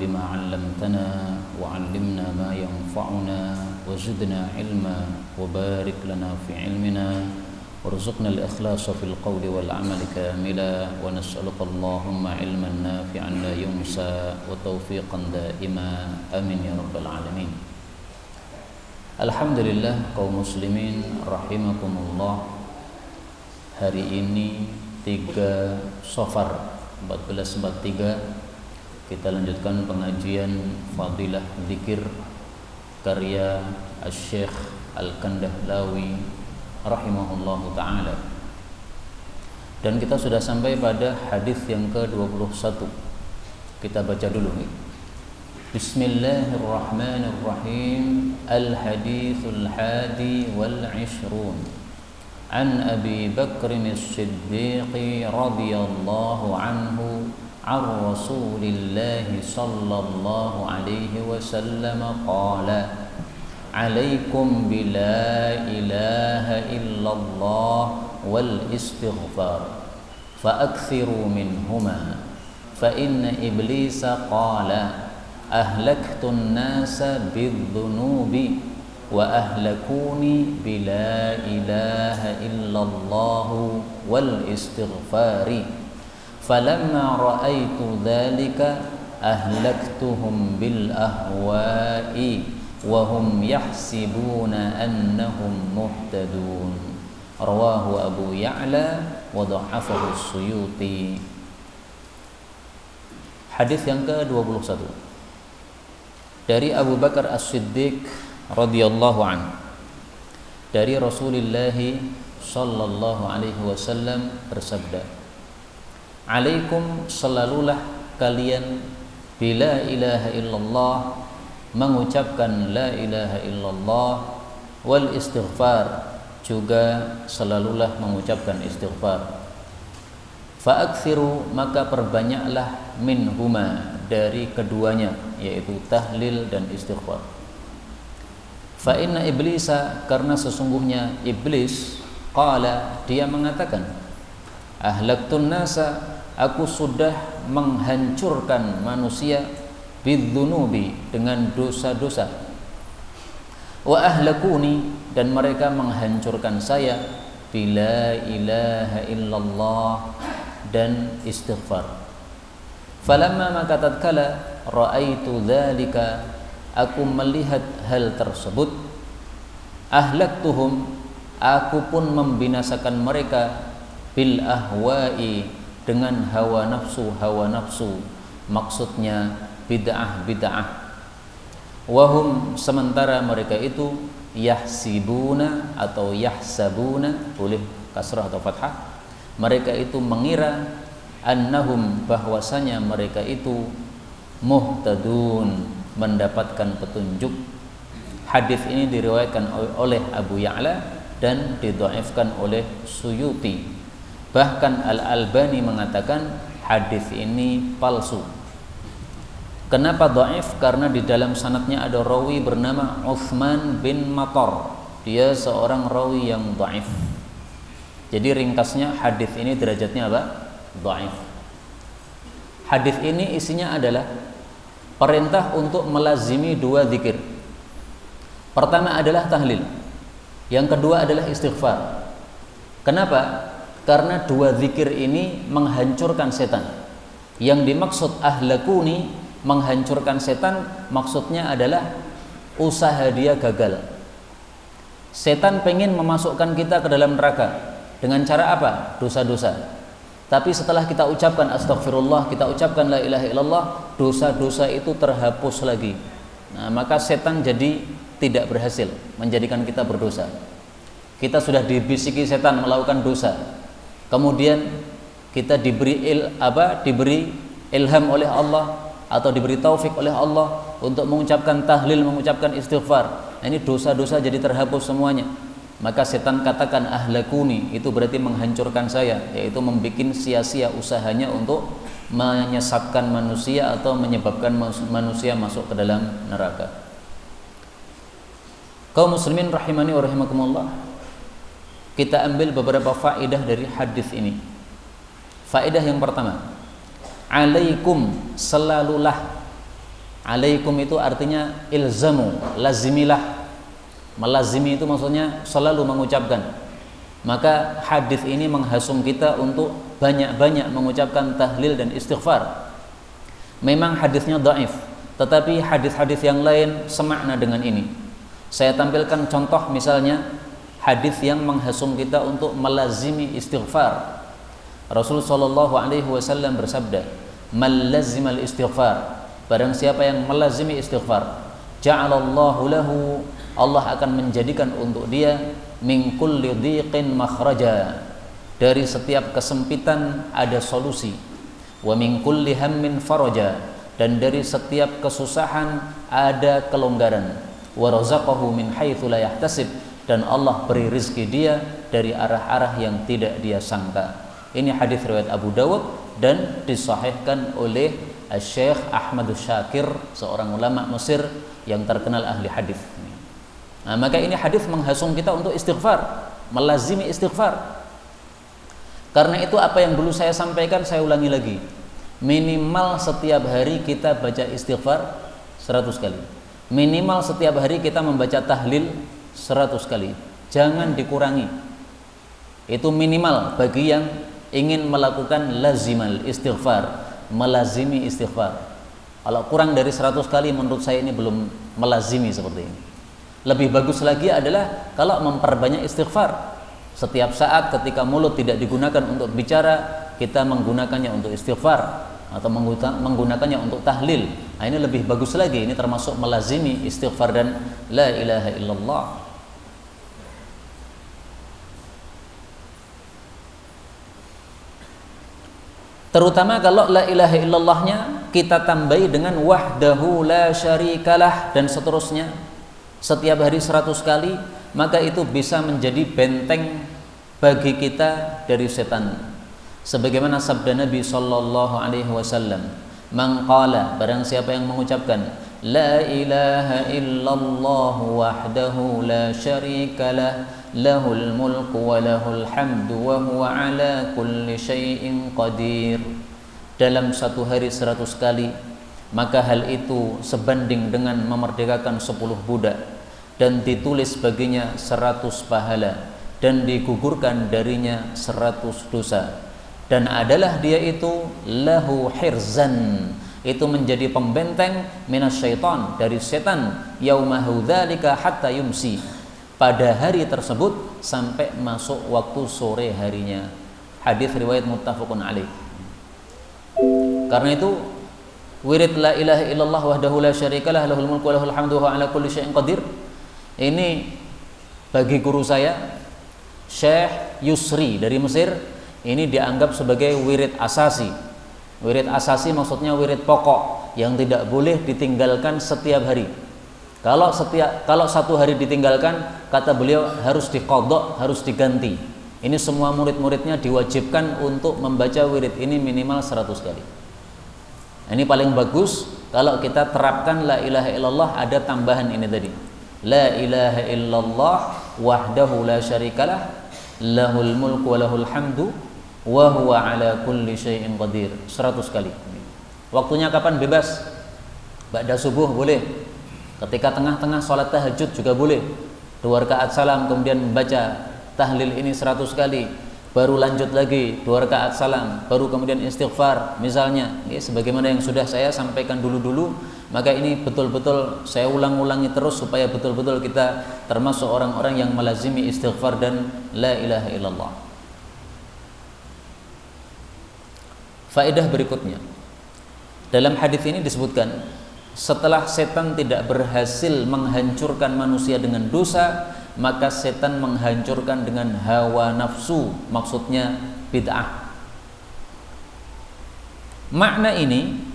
بما علمتنا وعلمنا ما ينفعنا وزدنا علما وبارك لنا في علمنا وارزقنا الإخلاص في القول والعمل كاملا ونسألك اللهم علما نافعا لا ينسى وتوفيقا دائما آمين يا رب العالمين. Alhamdulillah kaum muslimin rahimakumullah. Hari ini 3 Safar 1443 kita lanjutkan pengajian Fadilah Dzikir karya Asy-Syaikh Al-Kandahlawi rahimahullahu taala. Dan kita sudah sampai pada hadis yang ke-21. Kita baca dulu nih. Bismillahirrahmanirrahim. Al-hadithul hadi wal 'ishrun an Abi Bakr as-Siddiq radhiyallahu anhu an Rasulillah sallallahu alaihi wasallam qala alaikum bila ilaha illallah wal istighfar fa akthiru minhuma fa inna iblisa qala ahlaktun nasa bidzunubi wa ahlakuni bila ilaha illallah wal istighfari falamma ra'aitu dhalika ahlaktuhum bil ahwa'i wa hum yahsibuna annahum muhtadun. Rawahu Abu Ya'la wa dha'afahu As-Suyuti. Hadis yang ke-21 dari Abu Bakar As-Siddiq radhiyallahu anhu, dari Rasulullah sallallahu alaihi wasallam bersabda, alaikum, selalulah kalian bila ilaha illallah, mengucapkan la ilaha illallah, wal istighfar, juga selalulah mengucapkan istighfar. Fa'akthiru, maka perbanyaklah minhuma, dari keduanya, yaitu tahlil dan istighfar. Fa inna iblisa, karena sesungguhnya iblis, qala, dia mengatakan, ahlaktun nasa, aku sudah menghancurkan manusia bidzunubi, dengan dosa-dosa, wa ahlakuni, dan mereka menghancurkan saya bila ilaha illallah dan istighfar. Falamma, maka tatkala ra'aitu dzalika, aku melihat hal tersebut, ahlaktuhum, aku pun membinasakan mereka, bil ahwa'i, dengan hawa nafsu, maksudnya bid'ah. Wahum, sementara mereka itu yahsibuna atau yahsabuna, boleh kasrah atau fathah, mereka itu mengira, annahum, bahwasanya mereka itu muhtadun, mendapatkan petunjuk. Hadis ini diriwayatkan oleh Abu Ya'la dan didhaifkan oleh Suyuti. Bahkan Al-Albani mengatakan hadis ini palsu. Kenapa dhaif? Karena di dalam sanadnya ada rawi bernama Utsman bin Matar. Dia seorang rawi yang dhaif. Jadi ringkasnya hadis ini derajatnya apa? Dhaif. Hadis ini isinya adalah perintah untuk melazimi 2 zikir. Pertama adalah tahlil, yang kedua adalah istighfar. Kenapa? Karena 2 zikir ini menghancurkan setan. Yang dimaksud ahlakuni, menghancurkan setan, maksudnya adalah usaha dia gagal. Setan pengen memasukkan kita ke dalam neraka dengan cara apa? Dosa-dosa. Tapi setelah kita ucapkan astagfirullah, kita ucapkan la ilaha illallah, dosa-dosa itu terhapus lagi. Nah, maka setan jadi tidak berhasil menjadikan kita berdosa. Kita sudah dibisiki setan melakukan dosa, kemudian kita diberi ilham oleh Allah atau diberi taufik oleh Allah untuk mengucapkan tahlil, mengucapkan istighfar. Nah, ini dosa-dosa jadi terhapus semuanya. Maka setan katakan ahlakuni, itu berarti menghancurkan saya, yaitu membuat sia-sia usahanya untuk menyesatkan manusia atau menyebabkan manusia masuk ke dalam neraka. Kaum muslimin rahimani wa rahimakumullah, kita ambil beberapa faedah dari hadis ini. Faedah yang pertama, alaikum, selalulah Alaikum itu artinya ilzamu, lazimilah. Melazimi itu maksudnya selalu mengucapkan. Maka hadis ini menghasung kita untuk banyak-banyak mengucapkan tahlil dan istighfar. Memang hadisnya dhaif, tetapi hadis-hadis yang lain semakna dengan ini. Saya tampilkan contoh, misalnya hadis yang menghasung kita untuk melazimi istighfar. Rasulullah sallallahu alaihi wasallam bersabda, "Man lazimal istighfar," barang siapa yang melazimi istighfar, ja'alallahu lahu, Allah akan menjadikan untuk dia min kulli dhiqin makhraja, dari setiap kesempitan ada solusi, wa min kulli hammin faraja, dan dari setiap kesusahan ada kelonggaran, wa razaqahu min haitsu la yahtasib, dan Allah beri rezeki dia dari arah-arah yang tidak dia sangka. Ini hadis riwayat Abu Dawud dan disahihkan oleh Syekh Ahmad Syakir, seorang ulama Mesir yang terkenal ahli hadis. Nah, maka ini hadis menghasung kita untuk istighfar, melazimi istighfar. Karena itu apa yang dulu saya sampaikan saya ulangi lagi. Minimal setiap hari kita baca istighfar 100 kali. Minimal setiap hari kita membaca tahlil 100 kali. Jangan dikurangi. Itu minimal bagi yang ingin melakukan lazimal istighfar, melazimi istighfar. Kalau kurang dari 100 kali menurut saya ini belum melazimi seperti ini. Lebih bagus lagi adalah kalau memperbanyak istighfar. Setiap saat ketika mulut tidak digunakan untuk bicara, kita menggunakannya untuk istighfar atau menggunakannya untuk tahlil. Nah, ini lebih bagus lagi. Ini termasuk melazimi istighfar dan la ilaha illallah. Terutama kalau la ilaha illallahnya kita tambahi dengan wahdahu la syarikalah dan seterusnya. Setiap hari 100 kali, maka itu bisa menjadi benteng bagi kita dari setan. Sebagaimana sabda Nabi sallallahu alaihi wasallam, "Man qala," barang siapa yang mengucapkan la ilaha illallah wahdahu la syarikalah, lahul mulku wa lahul hamdu wa huwa ala kulli syai'in qadir, dalam satu hari 100 kali, maka hal itu sebanding dengan memerdekakan 10 budak dan ditulis baginya 100 pahala dan digugurkan darinya 100 dosa, dan adalah dia itu lahu hirzan, itu menjadi pembenteng minasyaiton, dari setan, yaumahu dzalika hatta yumsi, pada hari tersebut sampai masuk waktu sore harinya. Hadis riwayat muttafaqun alaih. Karena itu wirid la ilaha illallah wahdahu la syarikalah lahul mulku wa lahul hamdu wa ala kulli syai'in qadir, ini bagi guru saya Syekh Yusri dari Mesir, ini dianggap sebagai wirid asasi. Wirid asasi maksudnya wirid pokok yang tidak boleh ditinggalkan setiap hari. Kalau satu hari ditinggalkan, kata beliau harus diqadha, harus diganti. Ini semua murid-muridnya diwajibkan untuk membaca wirid ini minimal 100 kali. Ini paling bagus kalau kita terapkan la ilaha illallah, ada tambahan ini tadi. La ilaha illallah wahdahu la syarikalah, lahul mulku wa lahul hamdu wa huwa ala kulli syai'in qadir, 100 kali. Waktunya kapan? Bebas. Ba'da subuh boleh. Ketika tengah-tengah sholat tahajud juga boleh. 2 rakaat salam kemudian membaca tahlil ini 100 kali. Baru lanjut lagi 2 rakaat salam, baru kemudian istighfar misalnya, sebagaimana yang sudah saya sampaikan dulu-dulu. Maka ini betul-betul saya ulang-ulangi terus supaya betul-betul kita termasuk orang-orang yang melazimi istighfar dan la ilaha illallah. Faedah berikutnya, dalam hadis ini disebutkan, setelah setan tidak berhasil menghancurkan manusia dengan dosa, maka setan menghancurkan dengan hawa nafsu, maksudnya bid'ah. Makna ini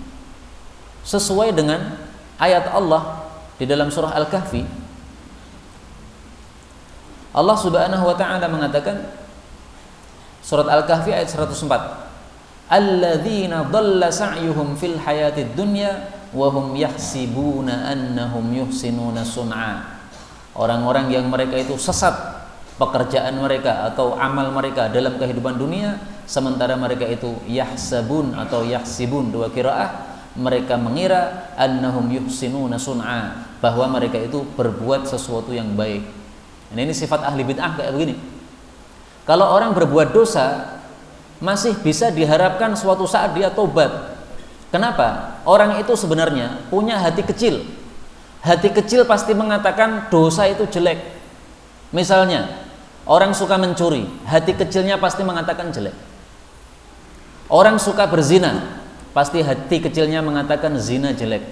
sesuai dengan ayat Allah di dalam surah Al-Kahfi. Allah Subhanahu wa taala mengatakan, surat Al-Kahfi ayat 104, alladzina dhalla sa'yuhum fil hayatid dunya wa hum yahsibuna annahum yuhsinuna sun'a. Orang-orang yang mereka itu sesat pekerjaan mereka atau amal mereka dalam kehidupan dunia, sementara mereka itu yahsabun atau yahsibun, 2 qiraah, mereka mengira annahum yuhsinuna sun'a, bahwa mereka itu berbuat sesuatu yang baik. Nah, ini sifat ahli bid'ah kayak begini. Kalau orang berbuat dosa masih bisa diharapkan suatu saat dia tobat. Kenapa? Orang itu sebenarnya punya hati kecil. Hati kecil pasti mengatakan dosa itu jelek. Misalnya orang suka mencuri, hati kecilnya pasti mengatakan jelek. Orang suka berzina, pasti hati kecilnya mengatakan zina jelek.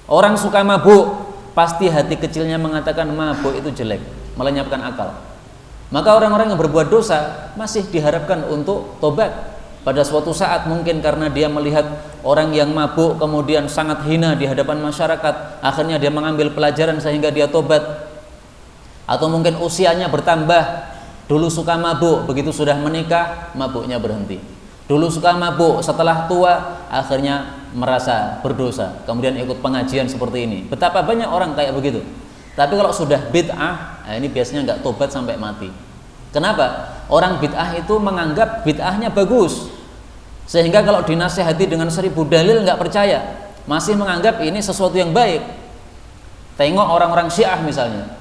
Orang suka mabuk, pasti hati kecilnya mengatakan mabuk itu jelek, melenyapkan akal. Maka orang-orang yang berbuat dosa masih diharapkan untuk tobat. Pada suatu saat mungkin karena dia melihat orang yang mabuk kemudian sangat hina di hadapan masyarakat, akhirnya dia mengambil pelajaran sehingga dia tobat. Atau mungkin usianya bertambah, dulu suka mabuk, begitu sudah menikah mabuknya berhenti. Dulu suka mabuk, setelah tua akhirnya merasa berdosa, kemudian ikut pengajian seperti ini. Betapa banyak orang kayak begitu. Tapi kalau sudah bid'ah, nah ini biasanya nggak tobat sampai mati. Kenapa? Orang bid'ah itu menganggap bid'ahnya bagus, sehingga kalau dinasihati dengan 1000 dalil nggak percaya, masih menganggap ini sesuatu yang baik. Tengok orang-orang Syiah misalnya,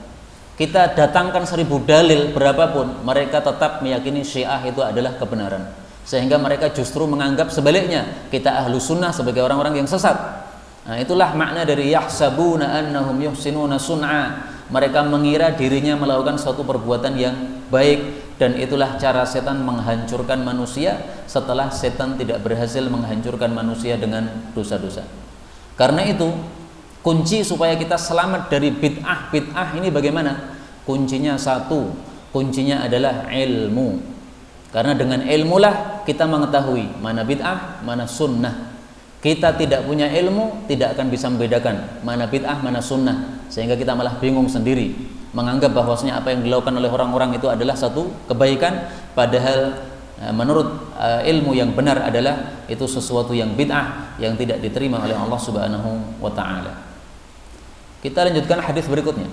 kita datangkan 1000 dalil berapapun, mereka tetap meyakini Syiah itu adalah kebenaran. Sehingga mereka justru menganggap sebaliknya, kita ahlu sunnah sebagai orang-orang yang sesat. Nah, itulah makna dari yahsabuna annahum yuhsinuna sun'a. Mereka mengira dirinya melakukan suatu perbuatan yang baik, dan itulah cara setan menghancurkan manusia setelah setan tidak berhasil menghancurkan manusia dengan dosa-dosa. Karena itu kunci supaya kita selamat dari bid'ah ini bagaimana? Kuncinya satu, kuncinya adalah ilmu. Karena dengan ilmulah kita mengetahui mana bid'ah, mana sunnah. Kita tidak punya ilmu, tidak akan bisa membedakan mana bid'ah, mana sunnah, sehingga kita malah bingung sendiri, menganggap bahwasanya apa yang dilakukan oleh orang-orang itu adalah satu kebaikan, padahal menurut ilmu yang benar adalah itu sesuatu yang bid'ah, yang tidak diterima oleh Allah Subhanahu wa taala. Kita lanjutkan hadis berikutnya.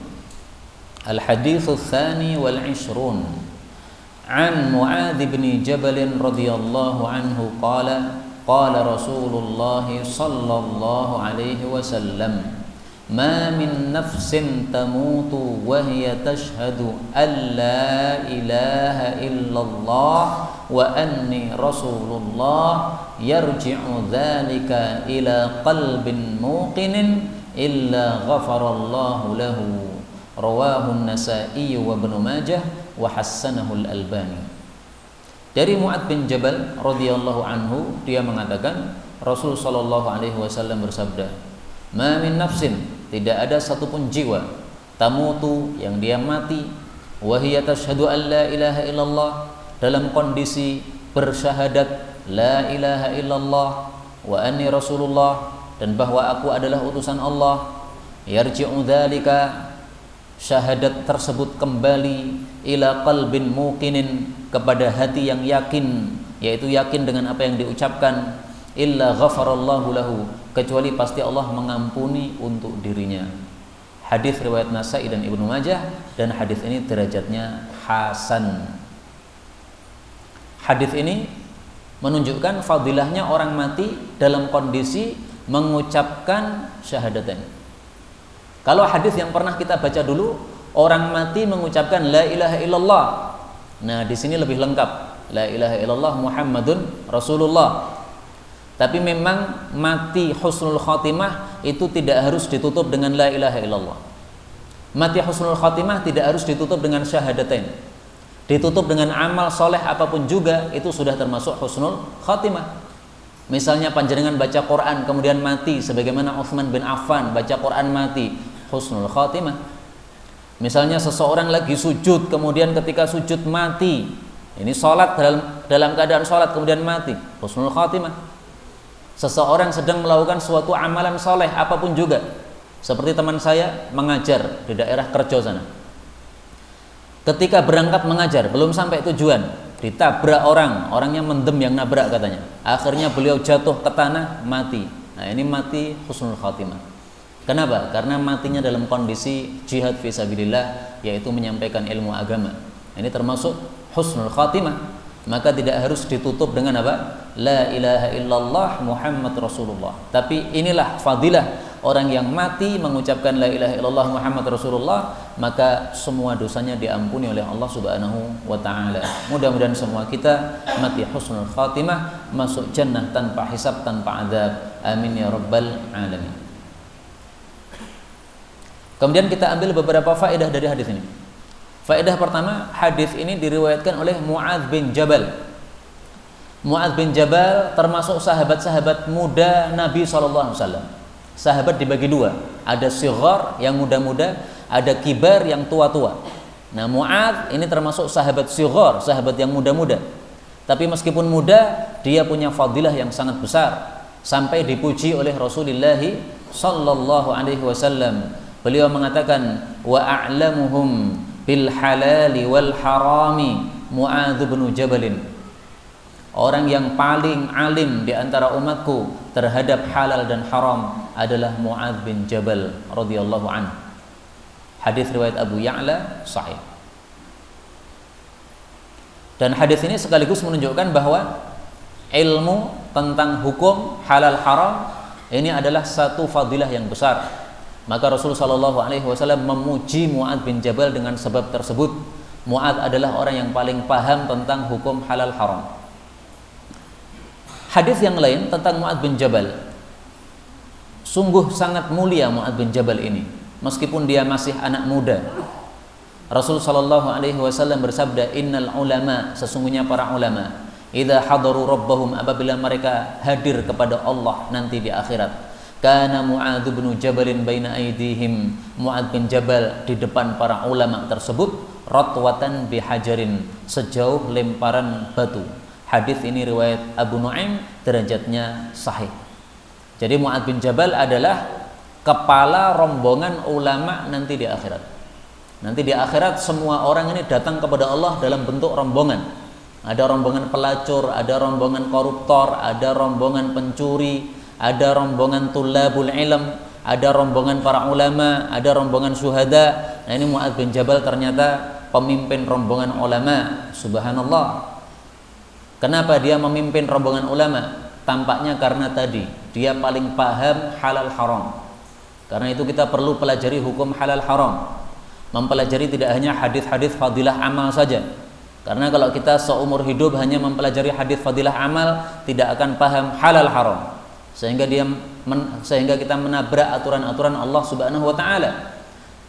Al-haditsus tsani wal 'ishrun. An Mu'adz bin Jabal radhiyallahu anhu qala qala Rasulullah sallallahu alaihi wasallam ma min nafsin tamutu wa hiya tashhadu an la ilaha illallah wa anni rasulullah yarji'u dzalika ila qalbin muqinin illa ghafarallahu lahu. Rawahu an-Nasa'i wa Ibnu Majah wa hassanahu al-Albani. Dari Mu'adz bin Jabal radhiyallahu anhu, dia mengatakan Rasul sallallahu alaihi wasallam bersabda, "Ma min nafsin," tidak ada satupun jiwa, tamutu yang dia mati, wa hiya tashhadu an la ilaha illallah, dalam kondisi bersyahadat la ilaha illallah wa anni rasulullah, dan bahwa aku adalah utusan Allah, yarji'u dzalika, syahadat tersebut kembali ila qalbin muqinin, kepada hati yang yakin, yaitu yakin dengan apa yang diucapkan, illa ghafarallahu lahu, kecuali pasti Allah mengampuni untuk dirinya. Hadis riwayat Nasa'i dan Ibnu Majah, dan hadis ini derajatnya hasan. Hadis ini menunjukkan fadilahnya orang mati dalam kondisi mengucapkan syahadatain. Kalau hadis yang pernah kita baca dulu, orang mati mengucapkan la ilaha illallah. Nah, di sini lebih lengkap, la ilaha illallah Muhammadun Rasulullah. Tapi memang mati husnul khatimah itu tidak harus ditutup dengan la ilaha illallah. Mati husnul khatimah tidak harus ditutup dengan syahadatain. Ditutup dengan amal soleh apapun juga, itu sudah termasuk husnul khatimah. Misalnya panjenengan baca Quran kemudian mati, sebagaimana Utsman bin Affan baca Quran mati, husnul khatimah. Misalnya seseorang lagi sujud kemudian ketika sujud mati, ini sholat dalam keadaan sholat kemudian mati, husnul khatimah. Seseorang sedang melakukan suatu amalan soleh apapun juga, seperti teman saya mengajar di daerah Kerjo sana. Ketika berangkat mengajar belum sampai tujuan, ditabrak orangnya mendem yang nabrak katanya. Akhirnya beliau jatuh ke tanah, mati. Nah, ini mati husnul khatimah. Kenapa? Karena matinya dalam kondisi jihad fisabilillah, yaitu menyampaikan ilmu agama. Ini termasuk husnul khatimah. maka tidak harus ditutup dengan apa? La ilaha illallah Muhammad Rasulullah. Tapi inilah fadilah orang yang mati mengucapkan la ilaha illallah Muhammad Rasulullah, maka semua dosanya diampuni oleh Allah Subhanahu wa taala. Mudah-mudahan semua kita mati husnul khatimah, masuk jannah tanpa hisab, tanpa azab. Amin ya rabbal alamin. Kemudian kita ambil beberapa faedah dari hadis ini. Faedah pertama, hadis ini diriwayatkan oleh Mu'adz bin Jabal. Mu'adz bin Jabal termasuk sahabat-sahabat muda Nabi SAW. Sahabat dibagi dua, ada sighar yang muda-muda, ada kibar yang tua-tua. Nah, Mu'adz ini termasuk sahabat sighar, sahabat yang muda-muda. Tapi meskipun muda, dia punya fadilah yang sangat besar, sampai dipuji oleh Rasulullah sallallahu alaihi wasallam. Beliau mengatakan, wa a'lamuhum bil halali wal harami Mu'adz bin Jabalin. Orang yang paling alim di antara umatku terhadap halal dan haram adalah Mu'adz bin Jabal radhiyallahu anhu. Hadis riwayat Abu Ya'la sahih. Dan hadis ini sekaligus menunjukkan bahwa ilmu tentang hukum halal haram ini adalah satu fadilah yang besar. Maka Rasulullah sallallahu alaihi wasallam memuji Mu'adz bin Jabal dengan sebab tersebut. Mu'adz adalah orang yang paling paham tentang hukum halal haram. Hadis yang lain tentang Mu'adz bin Jabal, sungguh sangat mulia Mu'adz bin Jabal ini, meskipun dia masih anak muda. Rasul sallallahu alaihi wasallam bersabda, innal ulama, sesungguhnya para ulama, idza hadaru rabbahum, apabila mereka hadir kepada Allah nanti di akhirat, kana Mu'adz bin Jabalin baina aydihim, Mu'adz bin Jabal di depan para ulama tersebut, ratwatan bihajarin, sejauh lemparan batu. Hadis ini riwayat Abu Nuaim, derajatnya sahih. Jadi Mu'adz bin Jabal adalah kepala rombongan ulama nanti di akhirat. Nanti di akhirat semua orang ini datang kepada Allah dalam bentuk rombongan. Ada rombongan pelacur, ada rombongan koruptor, ada rombongan pencuri, ada rombongan tulabul ilm, ada rombongan para ulama, ada rombongan syuhada. Nah, ini Mu'adz bin Jabal ternyata pemimpin rombongan ulama. Subhanallah. Kenapa dia memimpin rombongan ulama? Tampaknya karena tadi dia paling paham halal haram. Karena itu kita perlu pelajari hukum halal haram. Mempelajari tidak hanya hadis-hadis fadilah amal saja. Karena kalau kita seumur hidup hanya mempelajari hadis fadilah amal, tidak akan paham halal haram. Sehingga kita menabrak aturan-aturan Allah Subhanahu wa taala.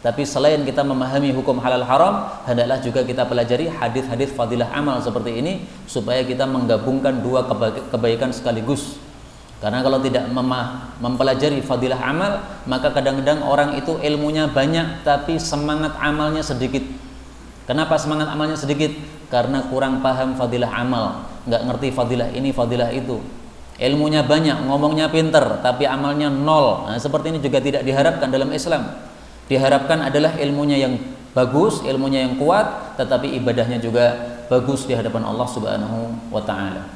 Tapi selain kita memahami hukum halal haram, hendaklah juga kita pelajari hadis-hadis fadilah amal seperti ini supaya kita menggabungkan dua kebaikan sekaligus. Karena kalau tidak mempelajari fadilah amal, maka kadang-kadang orang itu ilmunya banyak tapi semangat amalnya sedikit. Kenapa semangat amalnya sedikit? Karena kurang paham fadilah amal, nggak ngerti fadilah ini, fadilah itu. Ilmunya banyak, ngomongnya pinter, tapi amalnya nol. Nah, seperti ini juga tidak diharapkan dalam Islam. Diharapkan adalah ilmunya yang bagus, ilmunya yang kuat, tetapi ibadahnya juga bagus di hadapan Allah Subhanahu wa taala.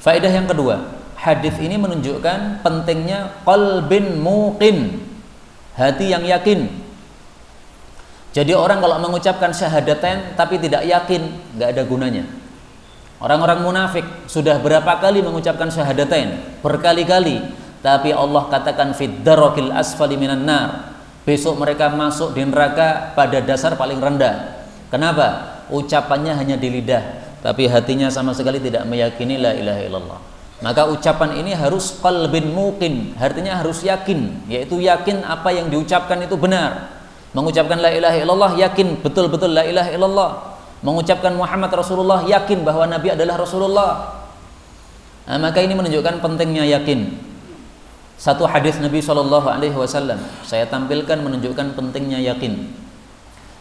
Faedah yang kedua, hadis ini menunjukkan pentingnya qalbin muqin, hati yang yakin. Jadi orang kalau mengucapkan syahadatain tapi tidak yakin, nggak ada gunanya. Orang-orang munafik sudah berapa kali mengucapkan syahadatain? Berkali-kali. Tapi Allah katakan fid darakil asfali minan nar. Besok mereka masuk di neraka pada dasar paling rendah. Kenapa? Ucapannya hanya di lidah, tapi hatinya sama sekali tidak meyakini la ilaha illallah. Maka ucapan ini harus qalbin muqin, artinya harus yakin, yaitu yakin apa yang diucapkan itu benar. Mengucapkan la ilaha illallah yakin betul-betul la ilaha illallah. Mengucapkan Muhammad Rasulullah yakin bahwa Nabi adalah Rasulullah. Nah, maka ini menunjukkan pentingnya yakin. Satu hadis Nabi Shallallahu Alaihi Wasallam saya tampilkan menunjukkan pentingnya yakin.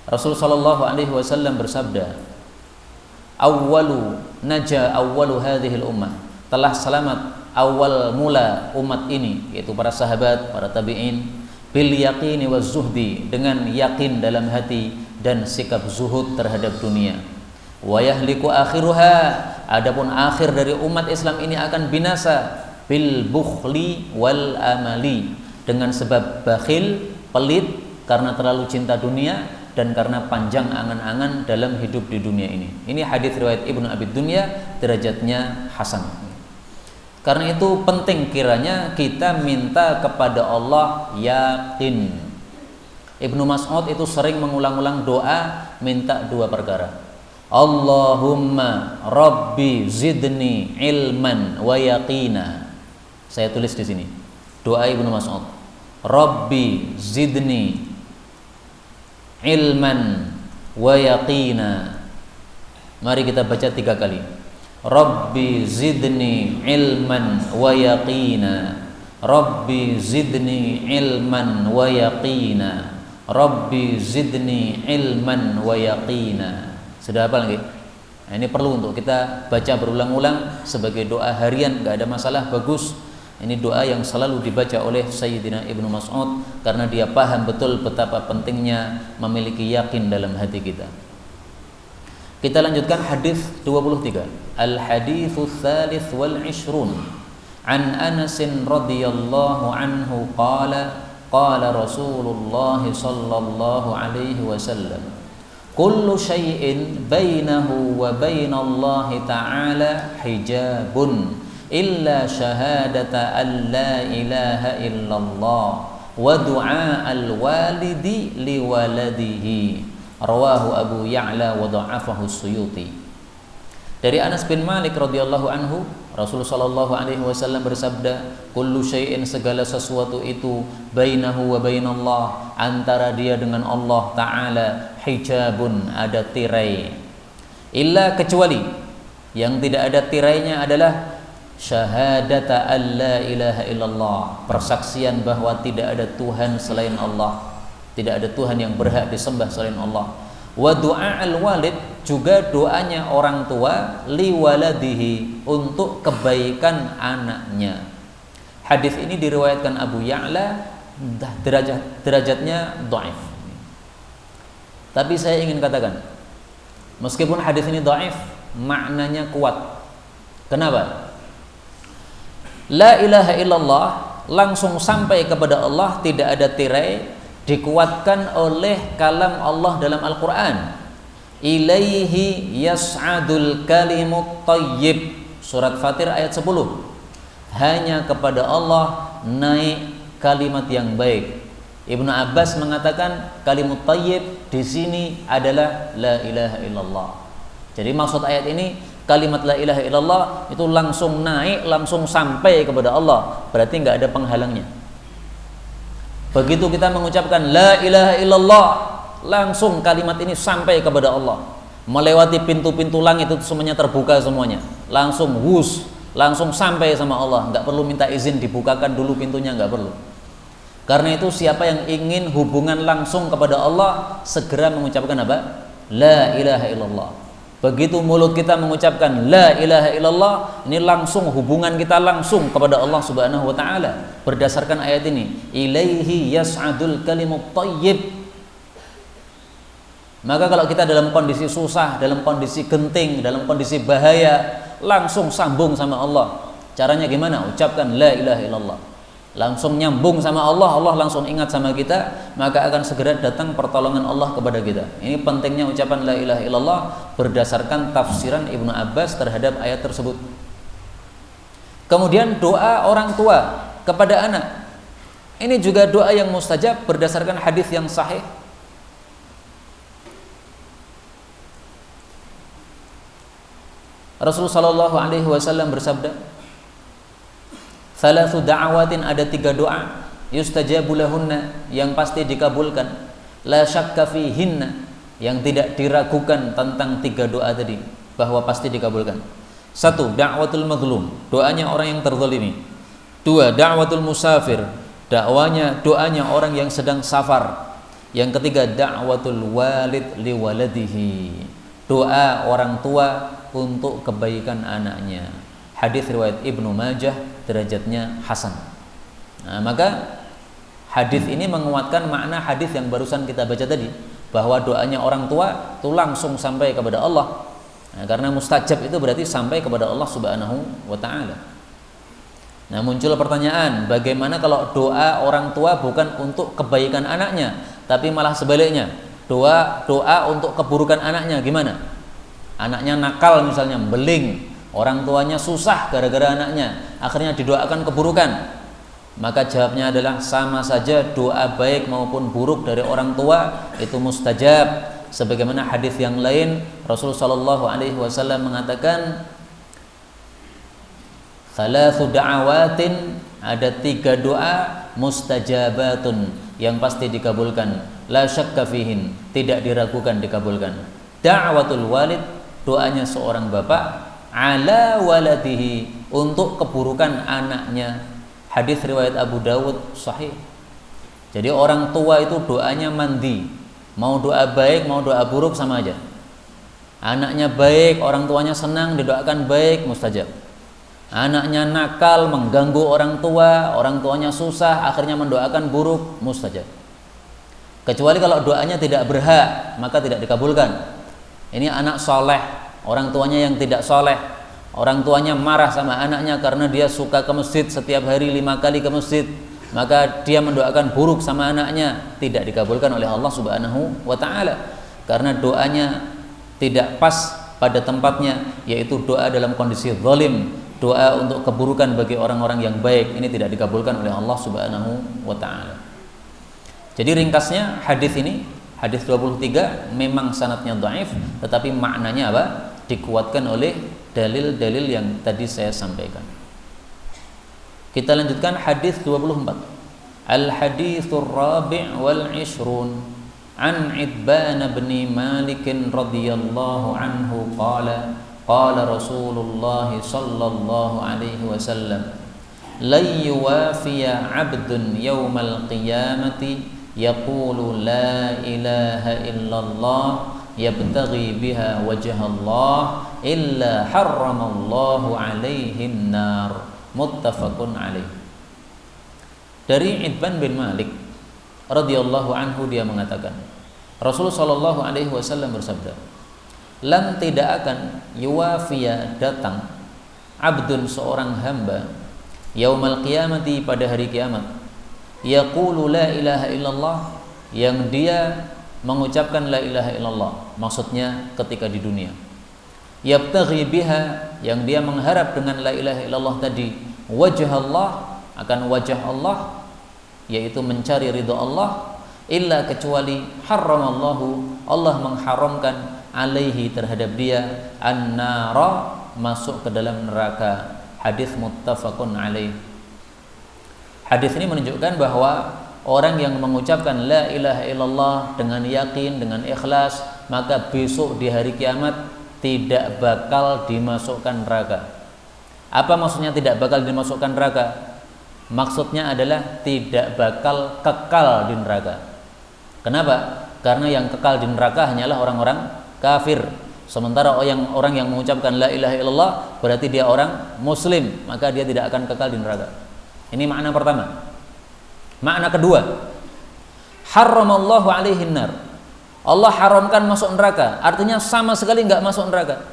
Rasul Shallallahu Alaihi Wasallam bersabda, "Awwalu naja awwalu hadhil ummah." Telah selamat awal mula umat ini, yaitu para sahabat, para tabi'in, bil yaqini waz zuhdi, dengan yakin dalam hati dan sikap zuhud terhadap dunia. Wa yahliku akhiruha, adapun akhir dari umat Islam ini akan binasa bil bukhli wal amali, dengan sebab bakhil, pelit karena terlalu cinta dunia, dan karena panjang angan-angan dalam hidup di dunia ini. Ini hadis riwayat Ibnu Abi Dunya, derajatnya hasan. Karena itu penting kiranya kita minta kepada Allah yakin. Ibnu Mas'ud itu sering mengulang-ulang doa minta dua perkara. Allahumma Rabbi zidni ilman wa yaqina. Saya tulis di sini. Doa Ibnu Mas'ud. Rabbi zidni ilman wa yaqina. Mari kita baca 3 kali. Rabbi zidni ilman wa yaqina. Rabbi zidni ilman wa yaqina. Rabbi zidni ilman wa yaqina. Sudah hafal nggih? Nah, ini perlu untuk kita baca berulang-ulang sebagai doa harian, enggak ada masalah, bagus. Ini doa yang selalu dibaca oleh Sayyidina Ibnu Mas'ud karena dia paham betul betapa pentingnya memiliki yakin dalam hati kita. Kita lanjutkan hadis 23. Al-haditsu tsalits wal 'ishrun. An Anas radhiyallahu anhu qala qala Rasulullah sallallahu alaihi wasallam kullu syai'in bainahu wa bainallahi ta'ala hijabun illa syahadata an la ilaha illallah wa du'a al-walidi liwaladihi. Rawahu Abu Ya'la wa dha'afahu Suyuti. Dari Anas bin Malik radhiyallahu anhu, Rasulullah sallallahu alaihi wasallam bersabda, kullu syai'in, segala sesuatu itu, bainahu wa bainallah, antara dia dengan Allah taala, hijabun, ada tirai. Illa, kecuali yang tidak ada tirainya adalah syahadata alla ilaha illallah, persaksian bahwa tidak ada Tuhan selain Allah. Tidak ada Tuhan yang berhak disembah selain Allah. Wa du'a al-walid, juga doanya orang tua, li waladihi, untuk kebaikan anaknya. Hadis ini diriwayatkan Abu Ya'la, derajatnya dhaif. Tapi saya ingin katakan, meskipun hadis ini dhaif, maknanya kuat. Kenapa? La ilaha illallah langsung sampai kepada Allah, tidak ada tirai, dikuatkan oleh kalam Allah dalam Al-Quran. Ilaihi yas'adul kalimut thayyib, surat Fatir ayat 10. Hanya kepada Allah naik kalimat yang baik. Ibnu Abbas mengatakan kalimut thayyib di sini adalah la ilaha illallah. Jadi maksud ayat ini, kalimat la ilaha illallah itu langsung naik, langsung sampai kepada Allah, berarti nggak ada penghalangnya. Begitu kita mengucapkan la ilaha illallah, langsung kalimat ini sampai kepada Allah, melewati pintu-pintu langit itu semuanya terbuka semuanya, langsung wus, langsung sampai sama Allah, nggak perlu minta izin dibukakan dulu pintunya, nggak perlu. Karena itu siapa yang ingin hubungan langsung kepada Allah, segera mengucapkan apa? La ilaha illallah. Begitu mulut kita mengucapkan la ilaha illallah, ini langsung hubungan kita langsung kepada Allah Subhanahu wa taala berdasarkan ayat ini. Ilaihi yas'adul kalimut thayyib. Maka kalau kita dalam kondisi susah, dalam kondisi genting, dalam kondisi bahaya, langsung sambung sama Allah. Caranya gimana? Ucapkan la ilaha illallah. Langsung nyambung sama Allah, Allah langsung ingat sama kita, maka akan segera datang pertolongan Allah kepada kita. Ini pentingnya ucapan la ilaha illallah berdasarkan tafsiran Ibnu Abbas terhadap ayat tersebut. Kemudian doa orang tua kepada anak, ini juga doa yang mustajab berdasarkan hadis yang sahih. Rasulullah sallallahu alaihi wasallam bersabda, Thalathu da'awatin, ada 3 doa, yustajabu lahunna, yang pasti dikabulkan, la syakka fihinna, yang tidak diragukan tentang 3 doa tadi bahwa pasti dikabulkan. 1. Da'watul mazlum, doanya orang yang terzalimi. 2. Da'watul musafir, doanya orang yang sedang safar. Yang ketiga, da'watul walid liwaladihi, doa orang tua untuk kebaikan anaknya. Hadis riwayat Ibnu Majah, derajatnya hasan. Nah, maka hadis ini menguatkan makna hadis yang barusan kita baca tadi, bahwa doanya orang tua itu langsung sampai kepada Allah. Nah, karena mustajab itu berarti sampai kepada Allah Subhanahu wa taala. Nah, muncul pertanyaan, bagaimana kalau doa orang tua bukan untuk kebaikan anaknya, tapi malah sebaliknya, doa untuk keburukan anaknya gimana? Anaknya nakal misalnya, beling, orang tuanya susah gara-gara anaknya, akhirnya didoakan keburukan. Maka jawabnya adalah sama saja, doa baik maupun buruk dari orang tua itu mustajab. Sebagaimana hadis yang lain, Rasulullah Shallallahu Alaihi Wasallam mengatakan, thalathu da'awatin, ada 3 doa mustajabatun yang pasti dikabulkan, la syakka fihin, tidak diragukan dikabulkan. Da'watul walid, doanya seorang bapak, ala waladihi, untuk keburukan anaknya. Hadis riwayat Abu Dawud sahih. Jadi orang tua itu doanya mandi, mau doa baik mau doa buruk sama aja. Anaknya baik, orang tuanya senang, didoakan baik, mustajab. Anaknya nakal, mengganggu orang tuanya susah, akhirnya mendoakan buruk, mustajab. Kecuali kalau doanya tidak berhak, maka tidak dikabulkan. Ini anak soleh, orang tuanya yang tidak soleh, orang tuanya marah sama anaknya karena dia suka ke masjid setiap hari 5 kali ke masjid, maka dia mendoakan buruk sama anaknya, tidak dikabulkan oleh Allah Subhanahu wa ta'ala, karena doanya tidak pas pada tempatnya, yaitu doa dalam kondisi zalim, doa untuk keburukan bagi orang-orang yang baik, ini tidak dikabulkan oleh Allah Subhanahu wa ta'ala. Jadi ringkasnya hadis ini, hadis 23 memang sanadnya dhaif, tetapi maknanya apa? Dikuatkan oleh dalil-dalil yang tadi saya sampaikan. Kita lanjutkan hadis 24. Al-hadithur rabi' wal 'ishrun an Itban bin Malik radhiyallahu anhu qala qala Rasulullah sallallahu alaihi wasallam la yuwafiya 'abdun yawmal qiyamati yaqulu la ilaha illallah yabtaghi biha wajha Allah illa harramallahu alaihin nar, muttafaqun alaih. Dari Itban bin Malik radhiyallahu anhu, dia mengatakan, Rasulullah sallallahu alaihi wasallam bersabda, lan tidak akan yuwafiya, datang, abdun, seorang hamba, yaumal qiyamati, pada hari kiamat, yaqulu la ilaha illallah, yang dia mengucapkan la ilaha illallah, maksudnya ketika di dunia, yabtaghi biha, yang dia mengharap dengan la ilaha illallah tadi wajah Allah, akan wajah Allah, yaitu mencari ridha Allah, illa, kecuali harramallahu, Allah mengharamkan, alaihi, terhadap dia, an-nara, masuk ke dalam neraka. Hadis muttafaqun alaih. Hadis ini menunjukkan bahwa orang yang mengucapkan la ilaha illallah dengan yakin, dengan ikhlas, maka besok di hari kiamat tidak bakal dimasukkan neraka. Apa maksudnya tidak bakal dimasukkan neraka? Maksudnya adalah tidak bakal kekal di neraka. Kenapa? Karena yang kekal di neraka hanyalah orang-orang kafir. Sementara orang yang mengucapkan la ilaha illallah berarti dia orang muslim, maka dia tidak akan kekal di neraka. Ini makna pertama. Makna kedua, harramallahu alaihin nar, Allah haramkan masuk neraka, artinya sama sekali nggak masuk neraka,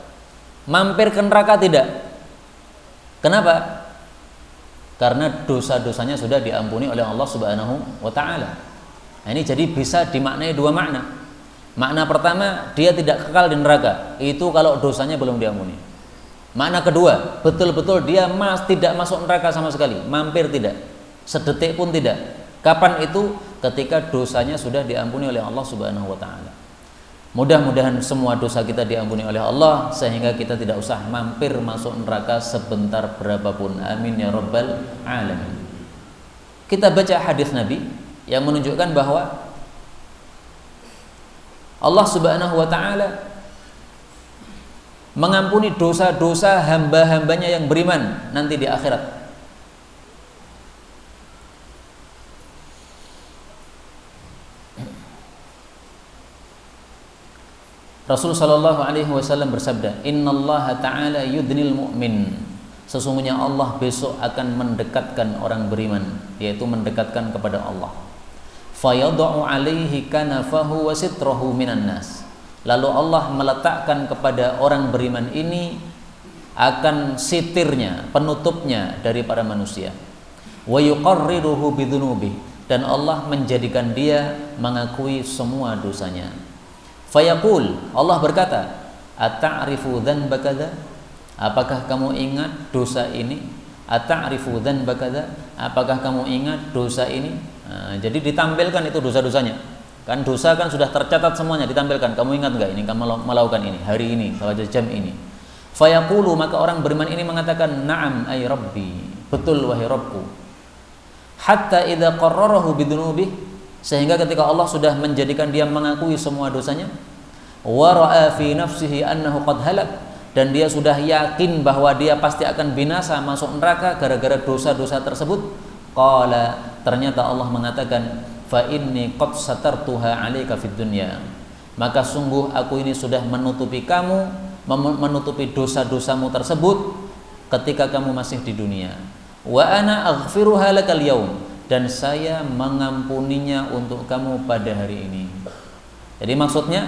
mampir ke neraka tidak. Kenapa? Karena dosa-dosanya sudah diampuni oleh Allah Subhanahu wa ta'ala. Nah, ini jadi bisa dimaknai 2 makna. Makna pertama, dia tidak kekal di neraka, itu kalau dosanya belum diampuni. Makna kedua, betul-betul dia tidak masuk neraka sama sekali, mampir tidak, sedetik pun tidak. Kapan itu? Ketika dosanya sudah diampuni oleh Allah Subhanahu wa ta'ala. Mudah-mudahan semua dosa kita diampuni oleh Allah, sehingga kita tidak usah mampir masuk neraka sebentar berapapun. Amin ya rabbal alamin. Kita baca hadis Nabi yang menunjukkan bahwa Allah Subhanahu wa ta'ala mengampuni dosa-dosa hamba-hambanya yang beriman nanti di akhirat. Rasulullah sallallahu alaihi wasallam bersabda, innallaha ta'ala yudnil mu'min, sesungguhnya Allah besok akan mendekatkan orang beriman, yaitu mendekatkan kepada Allah. Fayadau alaihi kanafahu wa sitrahu minan nas, lalu Allah meletakkan kepada orang beriman ini akan sitirnya, penutupnya dari para manusia. Wa yuqarriruhu bidzunubi, dan Allah menjadikan dia mengakui semua dosanya. Fayaqul, Allah berkata, ata'rifu dzanba kadza? Apakah kamu ingat dosa ini? Ata'rifu dzanba kadza? Apakah kamu ingat dosa ini? Jadi ditampilkan itu dosa-dosanya. Kan dosa kan sudah tercatat semuanya, ditampilkan. Kamu ingat enggak ini kamu melakukan ini hari ini pada jam ini? Fayaqulu, maka orang beriman ini mengatakan, na'am ay rabbi, betul wahai Rabbku. Hatta idza qarrarahu bidunubihi, sehingga ketika Allah sudah menjadikan dia mengakui semua dosanya, wa ra'a fi nafsihi annahu qad halak, dan dia sudah yakin bahwa dia pasti akan binasa, masuk neraka gara-gara dosa-dosa tersebut. Qala, ternyata Allah mengatakan, fa inni qad satartuha 'alaika fid dunya, maka sungguh aku ini sudah menutupi kamu, menutupi dosa-dosamu tersebut ketika kamu masih di dunia. Wa ana aghfiruha lakal yaum, dan saya mengampuninya untuk kamu pada hari ini. Jadi maksudnya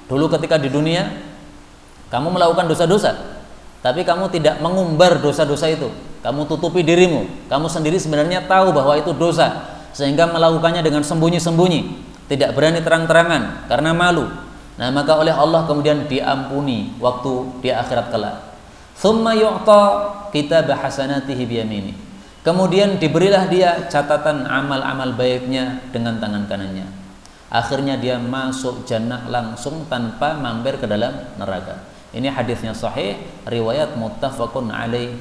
dulu ketika di dunia kamu melakukan dosa-dosa, tapi kamu tidak mengumbar dosa-dosa itu, kamu tutupi dirimu, kamu sendiri sebenarnya tahu bahwa itu dosa, sehingga melakukannya dengan sembunyi-sembunyi, tidak berani terang-terangan karena malu. Nah, maka oleh Allah kemudian diampuni waktu di akhirat kelak. Tsumma yu'ta kitab hasanatihi biyamini, kemudian diberilah dia catatan amal-amal baiknya dengan tangan kanannya. Akhirnya dia masuk jannah langsung tanpa mampir ke dalam neraka. Ini hadisnya sahih, riwayat muttafaqun alaih.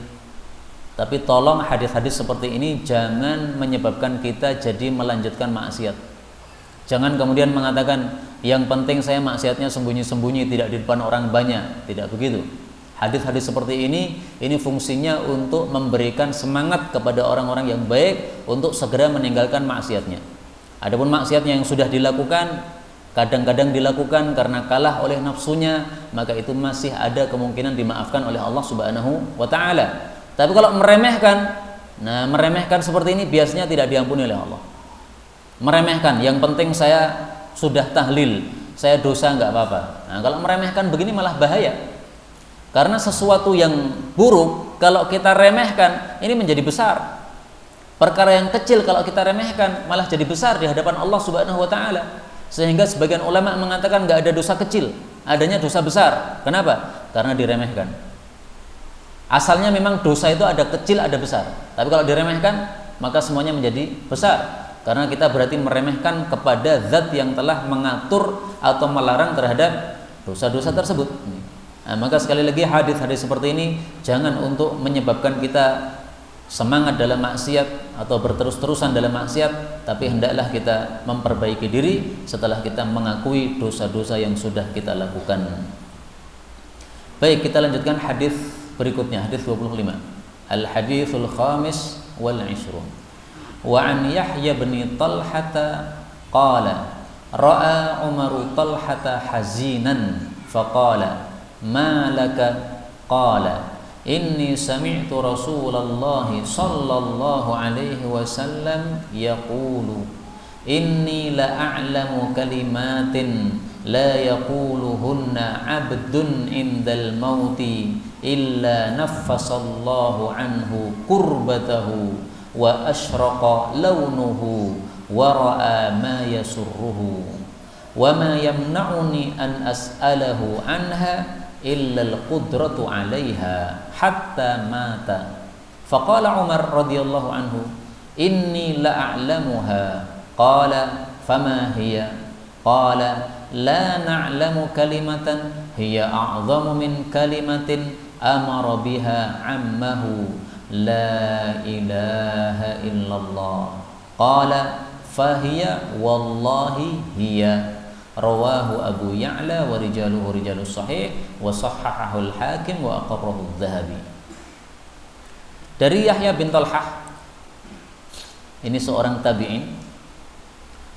Tapi tolong hadis-hadis seperti ini jangan menyebabkan kita jadi melanjutkan maksiat. Jangan kemudian mengatakan yang penting saya maksiatnya sembunyi-sembunyi, tidak di depan orang banyak. Tidak begitu. Hadis-hadis seperti ini fungsinya untuk memberikan semangat kepada orang-orang yang baik untuk segera meninggalkan maksiatnya. Adapun maksiatnya yang sudah dilakukan, kadang-kadang dilakukan karena kalah oleh nafsunya, maka itu masih ada kemungkinan dimaafkan oleh Allah Subhanahu wa taala. Tapi kalau meremehkan seperti ini biasanya tidak diampuni oleh Allah. Meremehkan, yang penting saya sudah tahlil, saya dosa enggak apa-apa. Nah, kalau meremehkan begini malah bahaya. Karena sesuatu yang buruk kalau kita remehkan ini menjadi besar. Perkara yang kecil kalau kita remehkan malah jadi besar di hadapan Allah Subhanahu wa taala. Sehingga sebagian ulama mengatakan enggak ada dosa kecil, adanya dosa besar. Kenapa? Karena diremehkan. Asalnya memang dosa itu ada kecil, ada besar. Tapi kalau diremehkan, maka semuanya menjadi besar. Karena kita berarti meremehkan kepada zat yang telah mengatur atau melarang terhadap dosa-dosa tersebut. Nah, maka sekali lagi hadis-hadis seperti ini jangan untuk menyebabkan kita semangat dalam maksiat atau berterus-terusan dalam maksiat, tapi hendaklah kita memperbaiki diri setelah kita mengakui dosa-dosa yang sudah kita lakukan. Baik, kita lanjutkan hadis berikutnya, hadis 25. Al-haditsul khamis wal 'ishrun. Wa an Yahya bin Talhata qala ra'a Umar Talhata hazinan faqala ma laka qala inni sami'tu Rasulullah sallallahu alaihi wasallam yaqulu inni la a'lamu kalimatin la yaquluhunna 'abdun indal mauti illa naffasallahu anhu kurbatahu wa ashraqa launuhu wa ra'a ma yasurruhu wa ma yamna'uni an as'alahu anha illa al-qudratu 'alaiha hatta mata. Faqala Umar radhiyallahu anhu inni la a'lamuha. Qala fama hiya? Qala la na'lamu kalimatan hiya a'zamu min kalimatin amara biha 'ammahu la ilaha illallah. Qala fahiya wallahi hiya. Rawahu Abu Ya'la wa rijaluhu rijalus sahih wa sahhahahu al-Hakim wa aqarrahu adh-Dhahabi. Dari Yahya bin Talhah, ini seorang tabi'in.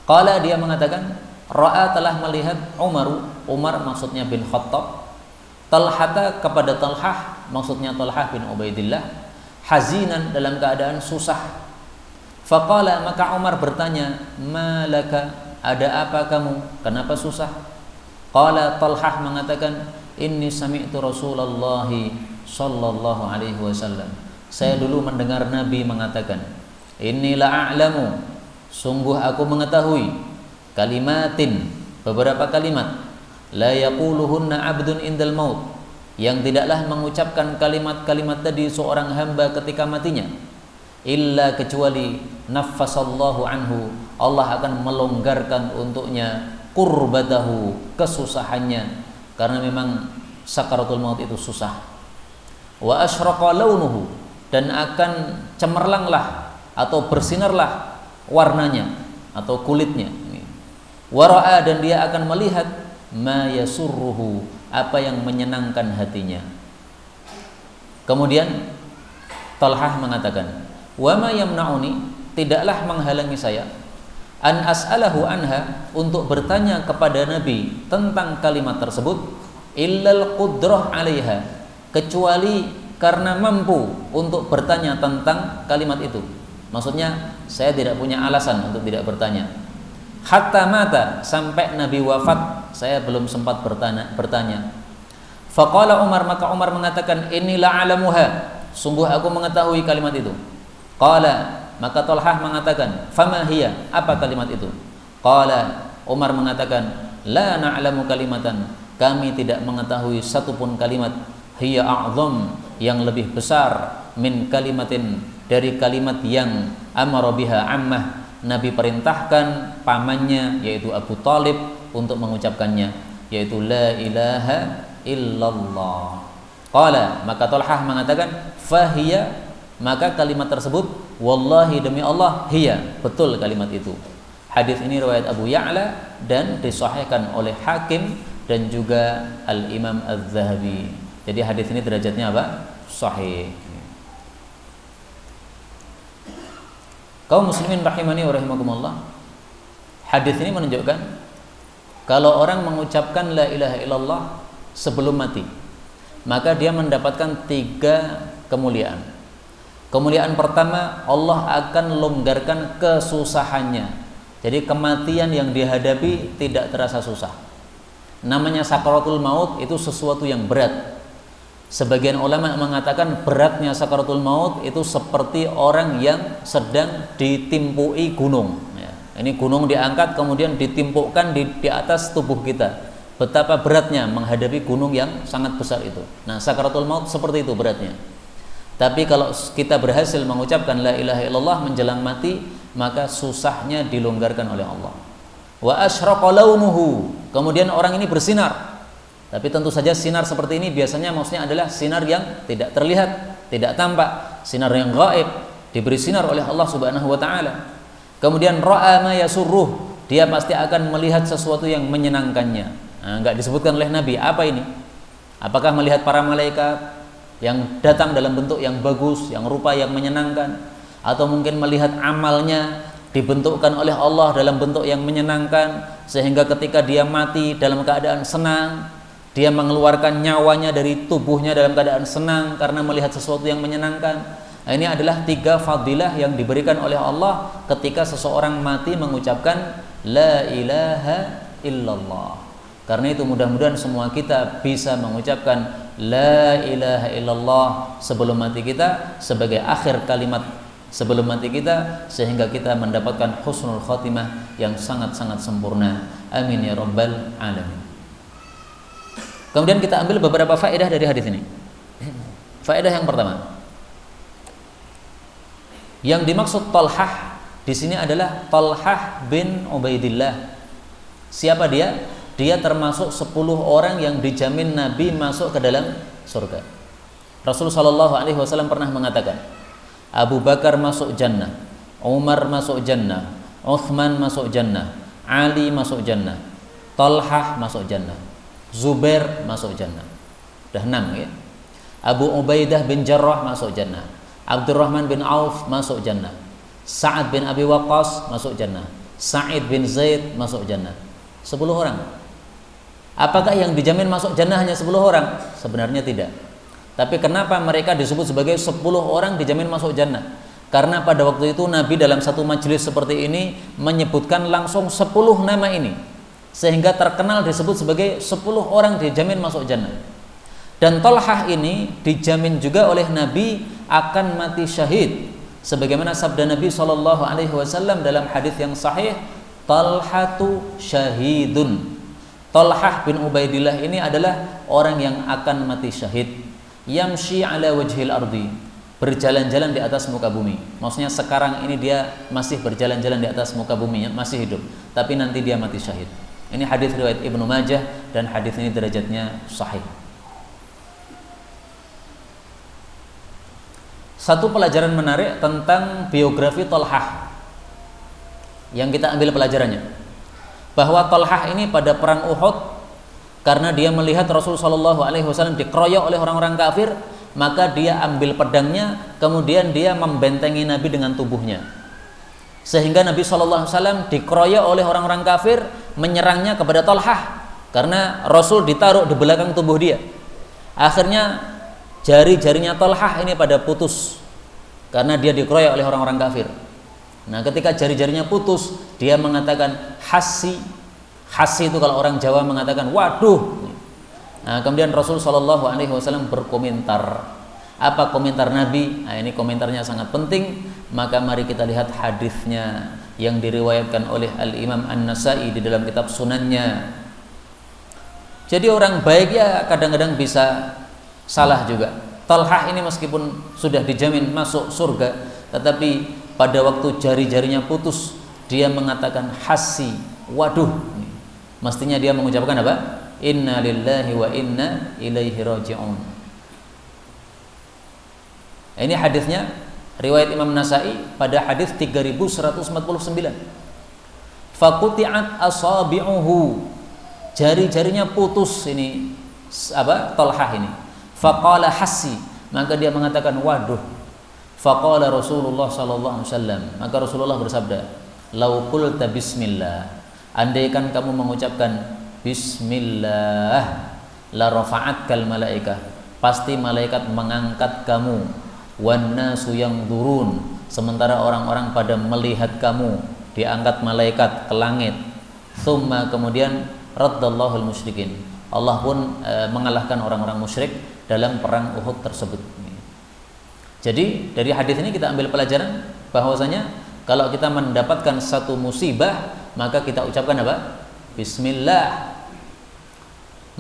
Qala, dia mengatakan, ra'a, telah melihat Umar maksudnya bin Khattab, Talhata kepada Talhah maksudnya Talhah bin Ubaidillah, hazinan dalam keadaan susah. Faqala, maka Umar bertanya, malaka, ada apa kamu, kenapa susah? Qala, Talhah mengatakan, inni sami'tu Rasulullah sallallahu alaihi wasallam, saya dulu mendengar Nabi mengatakan, inni la a'lamu, sungguh aku mengetahui kalimatin, beberapa kalimat, la yaquluhunna 'abdun indal maut, yang tidaklah mengucapkan kalimat-kalimat tadi seorang hamba ketika matinya, illa kecuali naffasallahu anhu, Allah akan melonggarkan untuknya kurbatahu, kesusahannya, karena memang sakaratul maut itu susah. Wa asyraqa launuhu, dan akan cemerlanglah atau bersinarlah warnanya atau kulitnya. Wa ra'a, dan dia akan melihat ma yasurruhu, apa yang menyenangkan hatinya. Kemudian Talhah mengatakan, wa ma yamna'uni, tidaklah menghalangi saya, an as'alahu anha, untuk bertanya kepada Nabi tentang kalimat tersebut, illal qudrah 'alaiha, kecuali karena mampu untuk bertanya tentang kalimat itu. Maksudnya saya tidak punya alasan untuk tidak bertanya. Hatta mata, sampai Nabi wafat saya belum sempat bertanya. Faqala Umar, maka Umar mengatakan, inilah alamuha, sungguh aku mengetahui kalimat itu. Qala, maka Talhah mengatakan, fama hiya, apa kalimat itu? Qala, Umar mengatakan, la na'lamu kalimatan, kami tidak mengetahui satupun kalimat, hiya a'zam, yang lebih besar, min kalimatin, dari kalimat yang amara biha ammah, Nabi perintahkan pamannya yaitu Abu Talib untuk mengucapkannya, yaitu la ilaha illallah. Qala, maka Talhah mengatakan, fahiya, maka kalimat tersebut, wallahi demi Allah, hiya, betul kalimat itu. Hadis ini riwayat Abu Ya'la dan disahihkan oleh Hakim dan juga Al-Imam Az-Zahabi. Jadi hadis ini derajatnya apa? Sahih. Kaum muslimin rahimani wa rahimakumullah, hadis ini menunjukkan kalau orang mengucapkan la ilaha illallah sebelum mati, maka dia mendapatkan 3 kemuliaan. Kemuliaan pertama, Allah akan longgarkan kesusahannya. Jadi kematian yang dihadapi tidak terasa susah. Namanya sakaratul maut itu sesuatu yang berat. Sebagian ulama mengatakan beratnya sakaratul maut itu seperti orang yang sedang ditimpui gunung. Ya, ini gunung diangkat kemudian ditimpukkan di atas tubuh kita. Betapa beratnya menghadapi gunung yang sangat besar itu. Nah, sakaratul maut seperti itu beratnya. Tapi kalau kita berhasil mengucapkan la ilaha illallah menjelang mati, maka susahnya dilonggarkan oleh Allah. Wa asyraqa launuhu, kemudian orang ini bersinar. Tapi tentu saja sinar seperti ini biasanya maksudnya adalah sinar yang tidak terlihat, tidak tampak, sinar yang gaib, diberi sinar oleh Allah Subhanahu wa taala. Kemudian ra'a ma yasurruh, dia pasti akan melihat sesuatu yang menyenangkannya. Nah, enggak disebutkan oleh Nabi apa ini? Apakah melihat para malaikat yang datang dalam bentuk yang bagus, yang rupa yang menyenangkan, atau mungkin melihat amalnya dibentukkan oleh Allah dalam bentuk yang menyenangkan sehingga ketika dia mati dalam keadaan senang, dia mengeluarkan nyawanya dari tubuhnya dalam keadaan senang karena melihat sesuatu yang menyenangkan. Nah, ini adalah 3 fadilah yang diberikan oleh Allah ketika seseorang mati mengucapkan la ilaha illallah. Karena itu mudah-mudahan semua kita bisa mengucapkan la ilaha illallah sebelum mati kita, sebagai akhir kalimat sebelum mati kita, sehingga kita mendapatkan husnul khatimah yang sangat-sangat sempurna. Amin ya rabbal alamin. Kemudian kita ambil beberapa faedah dari hadis ini. Faedah yang pertama, yang dimaksud Talhah di sini adalah Talhah bin Ubaidillah. Siapa dia? Dia termasuk 10 orang yang dijamin Nabi masuk ke dalam surga. Rasulullah SAW pernah mengatakan, Abu Bakar masuk jannah, Umar masuk jannah, Uthman masuk jannah, Ali masuk jannah, Talhah masuk jannah, Zubair masuk jannah. Sudah 6 ya. Abu Ubaidah bin Jarrah masuk jannah, Abdurrahman bin Auf masuk jannah, Sa'ad bin Abi Waqqas masuk jannah, Sa'id bin Zaid masuk jannah. 10 orang. Apakah yang dijamin masuk jannah hanya 10 orang? Sebenarnya tidak. Tapi kenapa mereka disebut sebagai 10 orang dijamin masuk jannah? Karena pada waktu itu Nabi dalam satu majelis seperti ini menyebutkan langsung 10 nama ini, sehingga terkenal disebut sebagai 10 orang dijamin masuk jannah. Dan Talhah ini dijamin juga oleh Nabi akan mati syahid Sebagaimana sabda Nabi SAW dalam hadis yang sahih, Talhatu syahidun. Talhah bin Ubaidillah ini adalah orang yang akan mati syahid. Yamshi ala wajhil ardi, berjalan-jalan di atas muka bumi. Maksudnya sekarang ini dia masih berjalan-jalan di atas muka bumi, masih hidup, tapi nanti dia mati syahid. Ini hadis riwayat Ibnu Majah dan hadis ini derajatnya sahih. Satu pelajaran menarik tentang biografi Talhah yang kita ambil pelajarannya, bahwa Talhah ini pada perang Uhud, karena dia melihat Rasulullah SAW dikeroyok oleh orang-orang kafir, maka dia ambil pedangnya, kemudian dia membentengi Nabi dengan tubuhnya, sehingga Nabi SAW dikeroyok oleh orang-orang kafir, menyerangnya kepada Talhah karena Rasul ditaruh di belakang tubuh dia. Akhirnya jari-jarinya Talhah ini pada putus karena dia dikeroyok oleh orang-orang kafir. Nah, ketika jari-jarinya putus, dia mengatakan hasi. Hasi itu kalau orang Jawa mengatakan waduh. Nah, kemudian Rasul SAW berkomentar. Apa komentar Nabi? Nah, ini komentarnya sangat penting. Maka mari kita lihat hadisnya yang diriwayatkan oleh Al-Imam An-Nasai di dalam kitab Sunannya. Jadi orang baik ya kadang-kadang bisa salah juga. Talhah ini meskipun sudah dijamin masuk surga, tetapi pada waktu jari-jarinya putus, dia mengatakan hasi, waduh. Mestinya dia mengucapkan apa? Inna lillahi wa inna ilaihi raji'un. Ini hadisnya riwayat Imam Nasai pada hadis 3149. Faquti'at asabi'uhu, jari-jarinya putus ini Talhah ini. Faqala hasi, maka dia mengatakan waduh. Faqala Rasulullah sallallahu alaihi wasallam, maka Rasulullah bersabda, "Lau qulta bismillah." Andaikan kamu mengucapkan bismillah, la rafa'atkal malaikah, pasti malaikat mengangkat kamu. Wan nasu yanzurun, sementara orang-orang pada melihat kamu, diangkat malaikat ke langit. Tsumma, kemudian raddallahu al-musyrikin, Allah pun mengalahkan orang-orang musyrik dalam perang Uhud tersebut. Jadi dari hadis ini kita ambil pelajaran bahwasanya kalau kita mendapatkan satu musibah, maka kita ucapkan apa? Bismillah.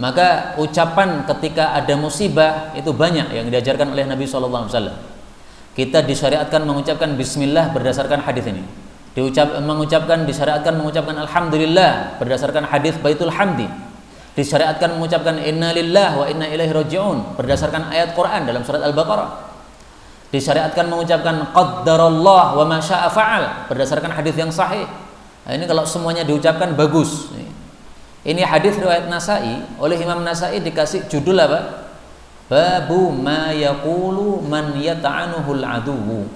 Maka ucapan ketika ada musibah itu banyak yang diajarkan oleh Nabi SAW. Kita disyariatkan mengucapkan bismillah berdasarkan hadis ini. Disyariatkan mengucapkan alhamdulillah berdasarkan hadis Baitul Hamdi. Disyariatkan mengucapkan inna lillah wa inna ilaihi raji'un berdasarkan ayat Quran dalam surat Al-Baqarah. Disyariatkan mengucapkan qaddarallah wa ma syaa fa'al berdasarkan hadis yang sahih. Nah, ini kalau semuanya diucapkan bagus. Ini hadis riwayat Nasai, oleh Imam Nasai dikasih judul apa? Babu ma yaqulu man yata'anuhul aduwu.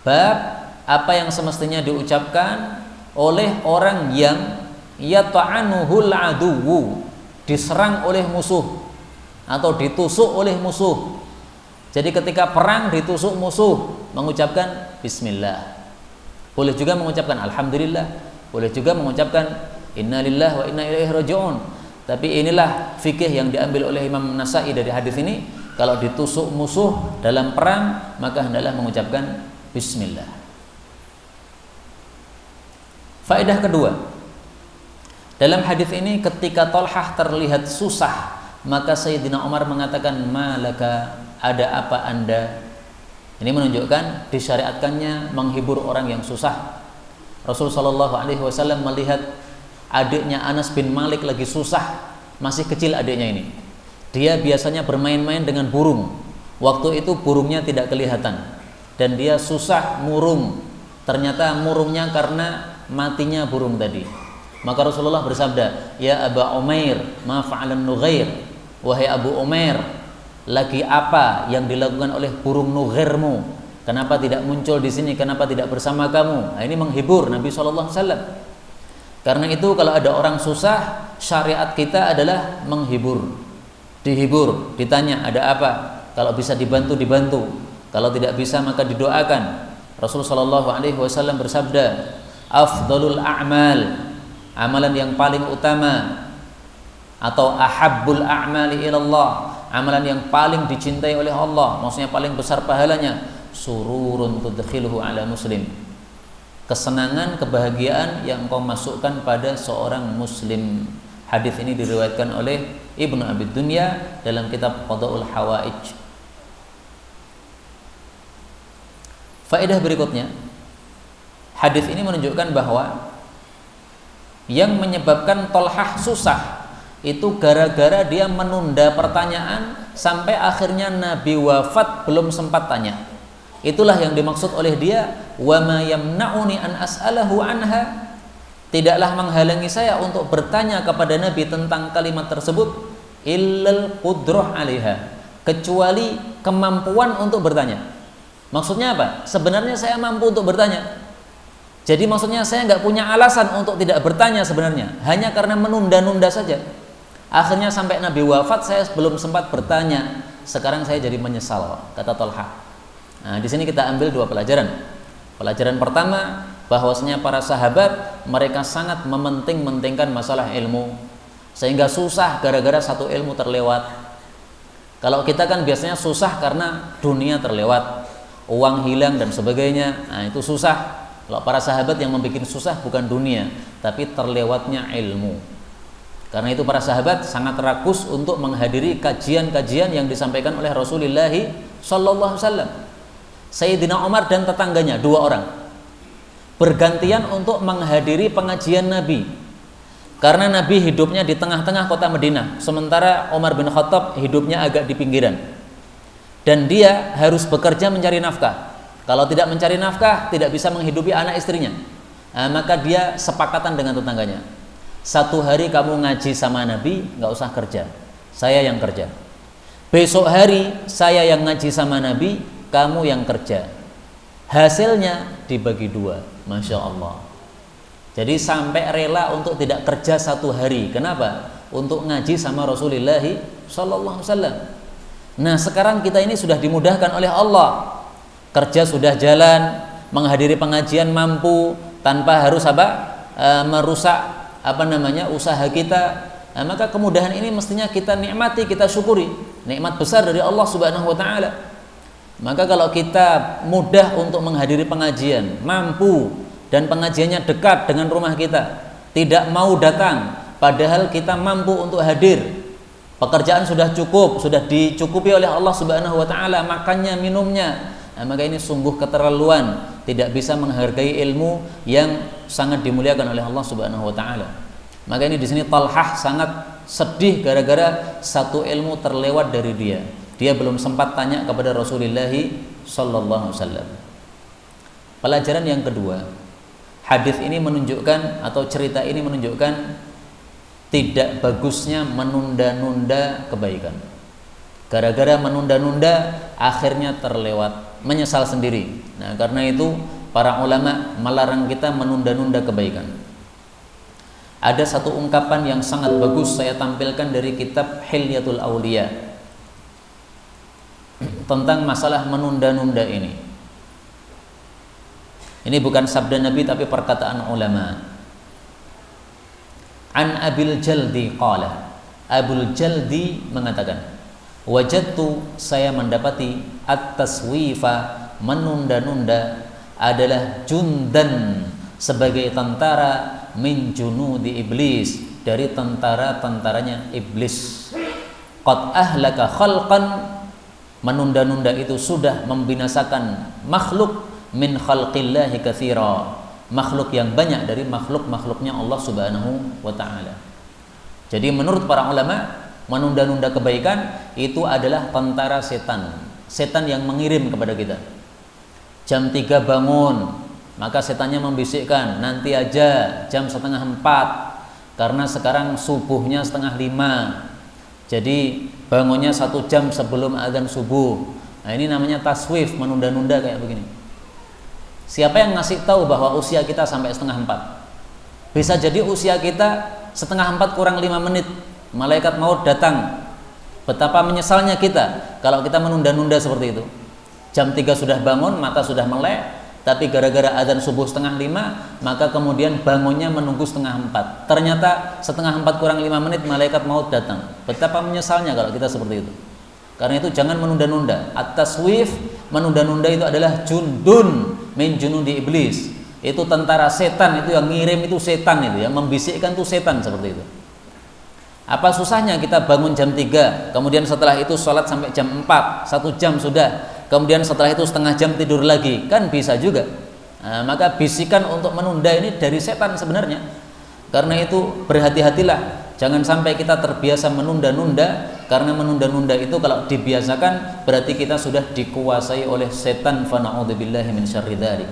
Bab apa yang semestinya diucapkan oleh orang yang yata'anuhul aduwu, diserang oleh musuh atau ditusuk oleh musuh. Jadi ketika perang ditusuk musuh, mengucapkan bismillah. Boleh juga mengucapkan alhamdulillah, boleh juga mengucapkan inna lillahi wa inna ilaihi raji'un. Tapi inilah fikih yang diambil oleh Imam Nasai dari hadis ini. Kalau ditusuk musuh dalam perang, maka hendaklah mengucapkan bismillah. Faedah kedua, dalam hadis ini ketika Talhah terlihat susah, maka Sayyidina Umar mengatakan, malaka, ada apa anda? Ini menunjukkan disyariatkannya menghibur orang yang susah. Rasulullah SAW melihat adiknya Anas bin Malik lagi susah, masih kecil adiknya ini. Dia biasanya bermain-main dengan burung. Waktu itu burungnya tidak kelihatan dan dia susah murung. Ternyata murungnya karena matinya burung tadi. Maka Rasulullah bersabda, ya Aba Umair, ma fa'alan nughair. Wahai Abu Umair, lagi apa yang dilakukan oleh burung nughairmu? Kenapa tidak muncul di sini? Kenapa tidak bersama kamu? Nah, ini menghibur Nabi SAW. Karena itu kalau ada orang susah, syariat kita adalah menghibur, dihibur, ditanya ada apa, kalau bisa dibantu dibantu, kalau tidak bisa maka didoakan. Rasulullah SAW bersabda, afdalul a'mal, amalan yang paling utama, atau ahabbul a'mali ilallah, amalan yang paling dicintai oleh Allah, maksudnya paling besar pahalanya, sururun tudkhiluhu ala muslim. Kesenangan, kebahagiaan yang engkau masukkan pada seorang muslim. Hadis ini diriwayatkan oleh Ibnu Abi Dunya dalam kitab Qada'ul Hawaij. Faedah berikutnya, hadis ini menunjukkan bahwa yang menyebabkan Tolhah susah itu gara-gara dia menunda pertanyaan sampai akhirnya Nabi wafat belum sempat tanya. Itulah yang dimaksud oleh dia, wa ma yamna'uni an as'alahu anha. Tidaklah menghalangi saya untuk bertanya kepada Nabi tentang kalimat tersebut illal qudrah 'alaiha, kecuali kemampuan untuk bertanya. Maksudnya apa? Sebenarnya saya mampu untuk bertanya. Jadi maksudnya saya nggak punya alasan untuk tidak bertanya sebenarnya, hanya karena menunda-nunda saja. Akhirnya sampai Nabi wafat saya belum sempat bertanya. Sekarang saya jadi menyesal, kata Tolhah. Nah, di sini kita ambil dua pelajaran. Pelajaran pertama, bahwasanya para sahabat mereka sangat mementing-mentingkan masalah ilmu, sehingga susah gara-gara satu ilmu terlewat. Kalau kita kan biasanya susah karena dunia terlewat, uang hilang dan sebagainya. Nah, itu susah. Kalau para sahabat yang membuat susah bukan dunia, tapi terlewatnya ilmu. Karena itu para sahabat sangat rakus untuk menghadiri kajian-kajian yang disampaikan oleh Rasulullah sallallahu alaihi wasallam. Sayyidina Umar dan tetangganya, dua orang, bergantian untuk menghadiri pengajian Nabi. Karena Nabi hidupnya di tengah-tengah kota Madinah, sementara Umar bin Khattab hidupnya agak di pinggiran. Dan dia harus bekerja mencari nafkah. Kalau tidak mencari nafkah, tidak bisa menghidupi anak istrinya. Nah, maka dia sepakatan dengan tetangganya. Satu hari kamu ngaji sama Nabi, nggak usah kerja, saya yang kerja. Besok hari saya yang ngaji sama Nabi, kamu yang kerja. Hasilnya dibagi dua, Masya Allah. Jadi sampai rela untuk tidak kerja satu hari. Kenapa? Untuk ngaji sama Rasulullah sallallahu alaihi wasallam. Nah, sekarang kita ini sudah dimudahkan oleh Allah. Kerja sudah jalan, menghadiri pengajian mampu tanpa harus merusak usaha kita. Nah, maka kemudahan ini mestinya kita nikmati, kita syukuri. Nikmat besar dari Allah Subhanahu wa taala. Maka kalau kita mudah untuk menghadiri pengajian, mampu, dan pengajiannya dekat dengan rumah kita, tidak mau datang padahal kita mampu untuk hadir, pekerjaan sudah cukup, sudah dicukupi oleh Allah Subhanahu wa taala, makannya, minumnya, nah, maka ini sungguh keterlaluan, tidak bisa menghargai ilmu yang sangat dimuliakan oleh Allah Subhanahu wa taala. Maka ini di sini Talhah sangat sedih gara-gara satu ilmu terlewat dari dia. Dia belum sempat tanya kepada Rasulullah sallallahu alaihi wasallam. Pelajaran yang kedua, hadis ini menunjukkan atau cerita ini menunjukkan tidak bagusnya menunda-nunda kebaikan. Gara-gara menunda-nunda akhirnya terlewat, menyesal sendiri. Nah, karena itu para ulama melarang kita menunda-nunda kebaikan. Ada satu ungkapan yang sangat bagus saya tampilkan dari kitab Hilyatul Auliya tentang masalah menunda-nunda ini. Ini bukan sabda Nabi tapi perkataan ulama. An Abil Jaldi qala, Abul Jaldi mengatakan, wajadtu, saya mendapati, at-taswifa, menunda-nunda, adalah jundan, sebagai tentara, min junudi iblis, dari tentara-tentaranya iblis. Qad ahlaka khalqan, menunda-nunda itu sudah membinasakan makhluk, min khalqillahi katsira, makhluk yang banyak dari makhluk-makhluknya Allah Subhanahu wa taala. Jadi menurut para ulama, menunda-nunda kebaikan itu adalah tentara setan. Setan yang mengirim kepada kita. Jam 3 bangun, maka setannya membisikkan, nanti aja jam 3:30 karena sekarang subuhnya 4:30. Jadi bangunnya 1 jam sebelum azan subuh. Nah, ini namanya taswif, menunda-nunda kayak begini. Siapa yang ngasih tahu bahwa usia kita sampai 3:30? Bisa jadi usia kita 3:30 kurang 5 menit, malaikat maut datang. Betapa menyesalnya kita kalau kita menunda-nunda seperti itu. Jam 3 sudah bangun, mata sudah melek, tapi gara-gara azan subuh 4:30, maka kemudian bangunnya menunggu 3:30. Ternyata 3:30 kurang 5 menit malaikat maut datang. Betapa menyesalnya kalau kita seperti itu. Karena itu jangan menunda-nunda. At-taswif, menunda-nunda itu adalah jundun min junudi iblis. Itu tentara setan, itu yang ngirim itu setan, itu yang membisikkan itu setan, seperti itu. Apa susahnya kita bangun jam 3, kemudian setelah itu sholat sampai jam 4, 1 jam sudah, kemudian setelah itu setengah jam tidur lagi, kan bisa juga. Nah, maka bisikan untuk menunda ini dari setan sebenarnya. Karena itu berhati-hatilah, jangan sampai kita terbiasa menunda-nunda, karena menunda-nunda itu kalau dibiasakan berarti kita sudah dikuasai oleh setan. Fa na'udzubillahi min syarri dzalik.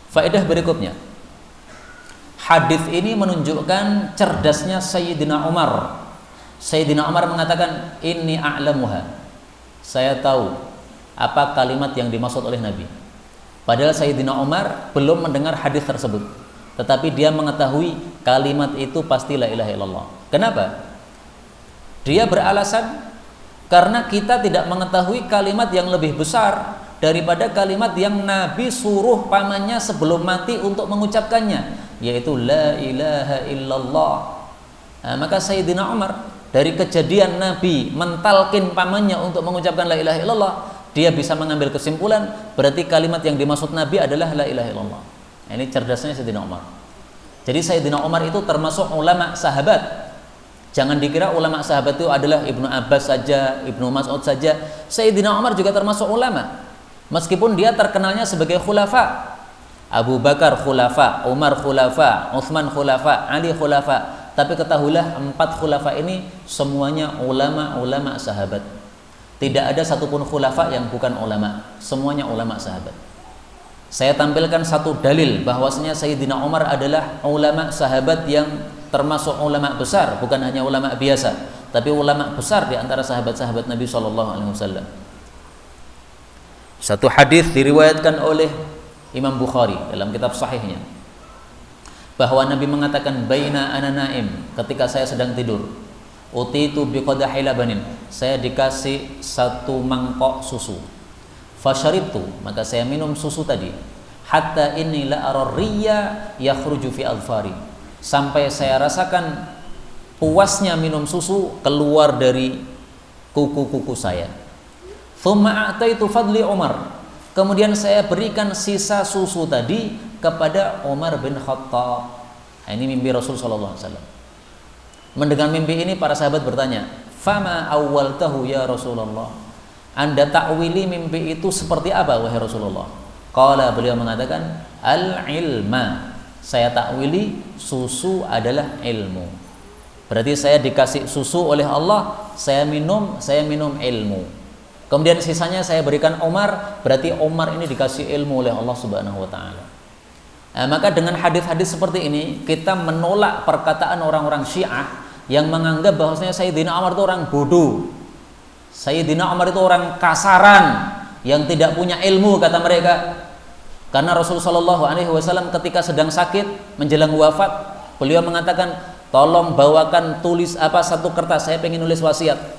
Faedah berikutnya, hadis ini menunjukkan cerdasnya Sayyidina Umar. Sayyidina Umar mengatakan, inni a'lamuha, saya tahu apa kalimat yang dimaksud oleh Nabi. Padahal Sayyidina Umar belum mendengar hadis tersebut, tetapi dia mengetahui kalimat itu pasti la ilaha illallah. Kenapa? Dia beralasan karena kita tidak mengetahui kalimat yang lebih besar daripada kalimat yang Nabi suruh pamannya sebelum mati untuk mengucapkannya, yaitu la ilaha illallah. Nah, maka Sayyidina Umar dari kejadian Nabi mentalkin pamannya untuk mengucapkan la ilaha illallah, dia bisa mengambil kesimpulan berarti kalimat yang dimaksud Nabi adalah la ilaha illallah. Nah, ini cerdasnya Sayyidina Umar. Jadi Sayyidina Umar itu termasuk ulama sahabat. Jangan dikira ulama sahabat itu adalah Ibnu Abbas saja, Ibnu Mas'ud saja. Sayyidina Umar juga termasuk ulama. Meskipun dia terkenalnya sebagai khulafa. Abu Bakar khulafa, Umar khulafa, Utsman khulafa, Ali khulafa. Tapi ketahuilah 4 khulafa ini semuanya ulama-ulama sahabat. Tidak ada satupun khulafa yang bukan ulama. Semuanya ulama sahabat. Saya tampilkan satu dalil bahwasanya Sayyidina Umar adalah ulama sahabat yang termasuk ulama besar, bukan hanya ulama biasa, tapi ulama besar di antara sahabat-sahabat Nabi SAW. Satu hadis diriwayatkan oleh Imam Bukhari dalam kitab sahihnya, bahwa Nabi mengatakan, baina ana naim, ketika saya sedang tidur, utitu biqadahi labanin, saya dikasih satu mangkok susu. Fasyaribtu, maka saya minum susu tadi. Hatta inni la arriya yakhruju fi adfari, sampai saya rasakan puasnya minum susu keluar dari kuku-kuku saya. Thumma a'taitu fadli Umar, kemudian saya berikan sisa susu tadi kepada Umar bin Khattab. Nah, ini mimpi Rasul sallallahu alaihi wasallam. Mendengar mimpi ini para sahabat bertanya, fama awwaltahu ya Rasulullah, Anda takwili mimpi itu seperti apa wahai Rasulullah? Qala, beliau mengatakan, al-ilma, saya takwili susu adalah ilmu. Berarti saya dikasih susu oleh Allah, saya minum ilmu. Kemudian sisanya saya berikan Umar, berarti Umar ini dikasih ilmu oleh Allah Subhanahu wa taala. Nah, maka dengan hadis-hadis seperti ini kita menolak perkataan orang-orang Syiah yang menganggap bahwasanya Sayyidina Umar itu orang bodoh. Sayyidina Umar itu orang kasaran yang tidak punya ilmu, kata mereka. Karena Rasulullah SAW ketika sedang sakit menjelang wafat, beliau mengatakan, tolong bawakan satu kertas, saya pengen nulis wasiat.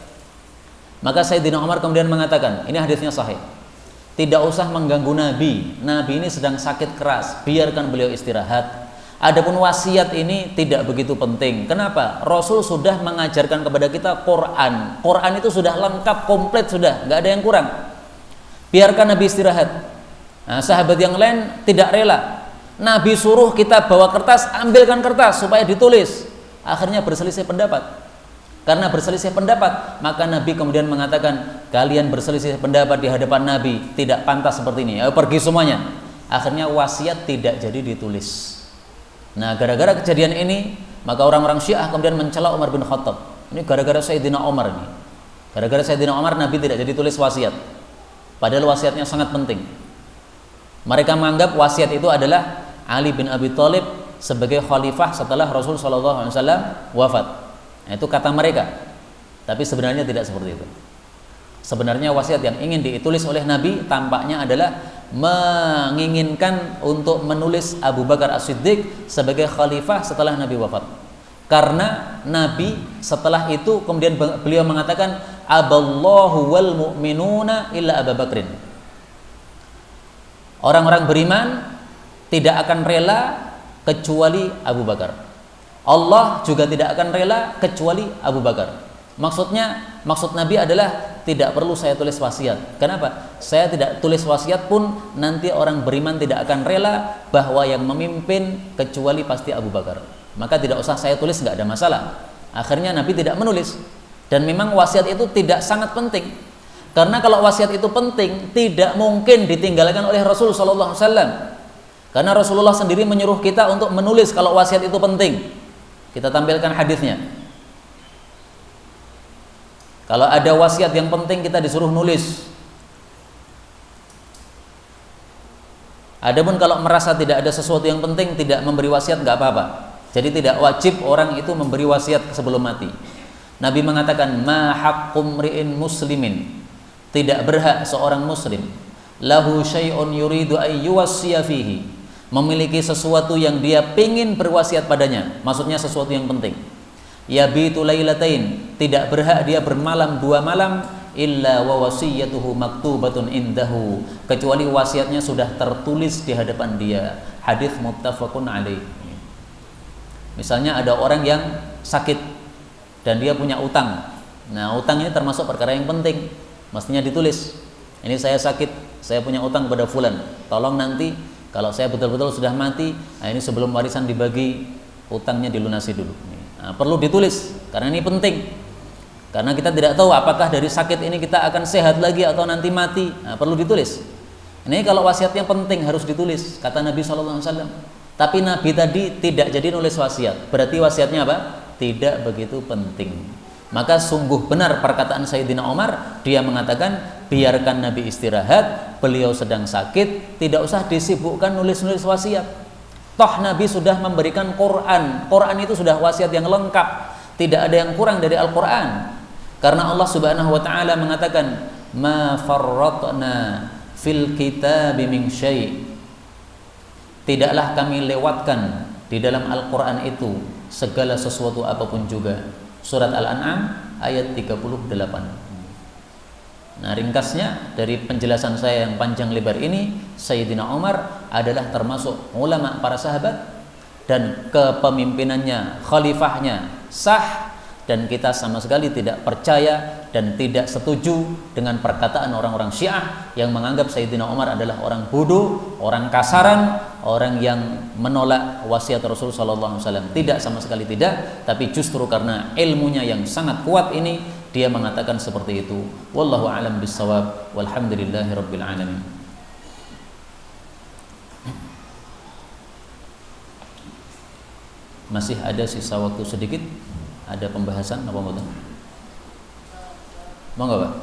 Maka Sayyidina Umar kemudian mengatakan, ini hadisnya sahih, tidak usah mengganggu Nabi. Nabi ini sedang sakit keras, biarkan beliau istirahat. Adapun wasiat ini tidak begitu penting. Kenapa? Rasul sudah mengajarkan kepada kita Quran. Quran itu sudah lengkap, komplit sudah, nggak ada yang kurang. Biarkan Nabi istirahat. Nah, sahabat yang lain tidak rela. Nabi suruh kita bawa kertas, ambilkan kertas supaya ditulis. Akhirnya berselisih pendapat. Karena berselisih pendapat, maka Nabi kemudian mengatakan, kalian berselisih pendapat di hadapan Nabi, tidak pantas seperti ini. Ayo pergi semuanya. Akhirnya wasiat tidak jadi ditulis. Nah, gara-gara kejadian ini, maka orang-orang Syiah kemudian mencela Umar bin Khattab. Ini gara-gara Sayyidina Umar ini. Gara-gara Sayyidina Umar Nabi tidak jadi tulis wasiat. Padahal wasiatnya sangat penting. Mereka menganggap wasiat itu adalah Ali bin Abi Thalib sebagai khalifah setelah Rasul SAW wafat. Nah, itu kata mereka. Tapi sebenarnya tidak seperti itu. Sebenarnya wasiat yang ingin ditulis oleh Nabi tampaknya adalah menginginkan untuk menulis Abu Bakar As-Siddiq sebagai khalifah setelah Nabi wafat. Karena Nabi setelah itu kemudian beliau mengatakan, aballahu wal mu'minuna illa Abu Bakrin. Orang-orang beriman tidak akan rela kecuali Abu Bakar. Allah juga tidak akan rela kecuali Abu Bakar. Maksud Nabi adalah tidak perlu saya tulis wasiat. Kenapa? Saya tidak tulis wasiat pun nanti orang beriman tidak akan rela bahwa yang memimpin kecuali pasti Abu Bakar. Maka tidak usah saya tulis, nggak ada masalah. Akhirnya Nabi tidak menulis. Dan memang wasiat itu tidak sangat penting. Karena kalau wasiat itu penting, tidak mungkin ditinggalkan oleh Rasul sallallahu alaihi wasallam. Karena Rasulullah sendiri menyuruh kita untuk menulis kalau wasiat itu penting. Kita tampilkan hadisnya. Kalau ada wasiat yang penting kita disuruh nulis. Adapun kalau merasa tidak ada sesuatu yang penting, tidak memberi wasiat, nggak apa-apa. Jadi tidak wajib orang itu memberi wasiat sebelum mati. Nabi mengatakan, ma haqqum ri'in muslimin, tidak berhak seorang muslim lahu syai'un yuridu ay yuwassiya fihi, memiliki sesuatu yang dia pingin berwasiat padanya, maksudnya sesuatu yang penting. Yabitu lailatain, tidak berhak dia bermalam 2 malam illa wa wasiyatuhu maktubatun indahu, kecuali wasiatnya sudah tertulis di hadapan dia. Hadis muttafaqun alaih. Misalnya ada orang yang sakit dan dia punya utang. Nah, utang ini termasuk perkara yang penting, mestinya ditulis. Ini saya sakit, saya punya utang kepada fulan. Tolong nanti kalau saya betul-betul sudah mati, nah ini sebelum warisan dibagi, utangnya dilunasi dulu. Nah, perlu ditulis karena ini penting. Karena kita tidak tahu apakah dari sakit ini kita akan sehat lagi atau nanti mati. Nah, perlu ditulis. Ini kalau wasiatnya penting harus ditulis, kata Nabi SAW. Tapi Nabi tadi tidak jadi nulis wasiat. Berarti wasiatnya apa? Tidak begitu penting. Maka sungguh benar perkataan Sayyidina Umar, dia mengatakan biarkan Nabi istirahat, beliau sedang sakit, tidak usah disibukkan nulis-nulis wasiat. Toh Nabi sudah memberikan Quran. Quran itu sudah wasiat yang lengkap, tidak ada yang kurang dari Al-Quran. Karena Allah Subhanahu wa taala mengatakan, ma farratna fil kitabi min syai', tidaklah kami lewatkan di dalam Al-Quran itu segala sesuatu apapun juga. Surat Al-An'am ayat 38. Nah, ringkasnya dari penjelasan saya yang panjang lebar ini, Sayyidina Umar adalah termasuk ulama para sahabat dan kepemimpinannya, khalifahnya sah, dan kita sama sekali tidak percaya dan tidak setuju dengan perkataan orang-orang Syiah yang menganggap Sayyidina Umar adalah orang bodoh, orang kasaran, orang yang menolak wasiat Rasul sallallahu alaihi wasallam. Tidak, sama sekali tidak, tapi justru karena ilmunya yang sangat kuat ini dia mengatakan seperti itu. Wallahu a'lam bissawab. Walhamdulillahirabbil alamin. Masih ada sisa waktu sedikit. Ada pembahasan apa enggak? Mau enggak, Pak?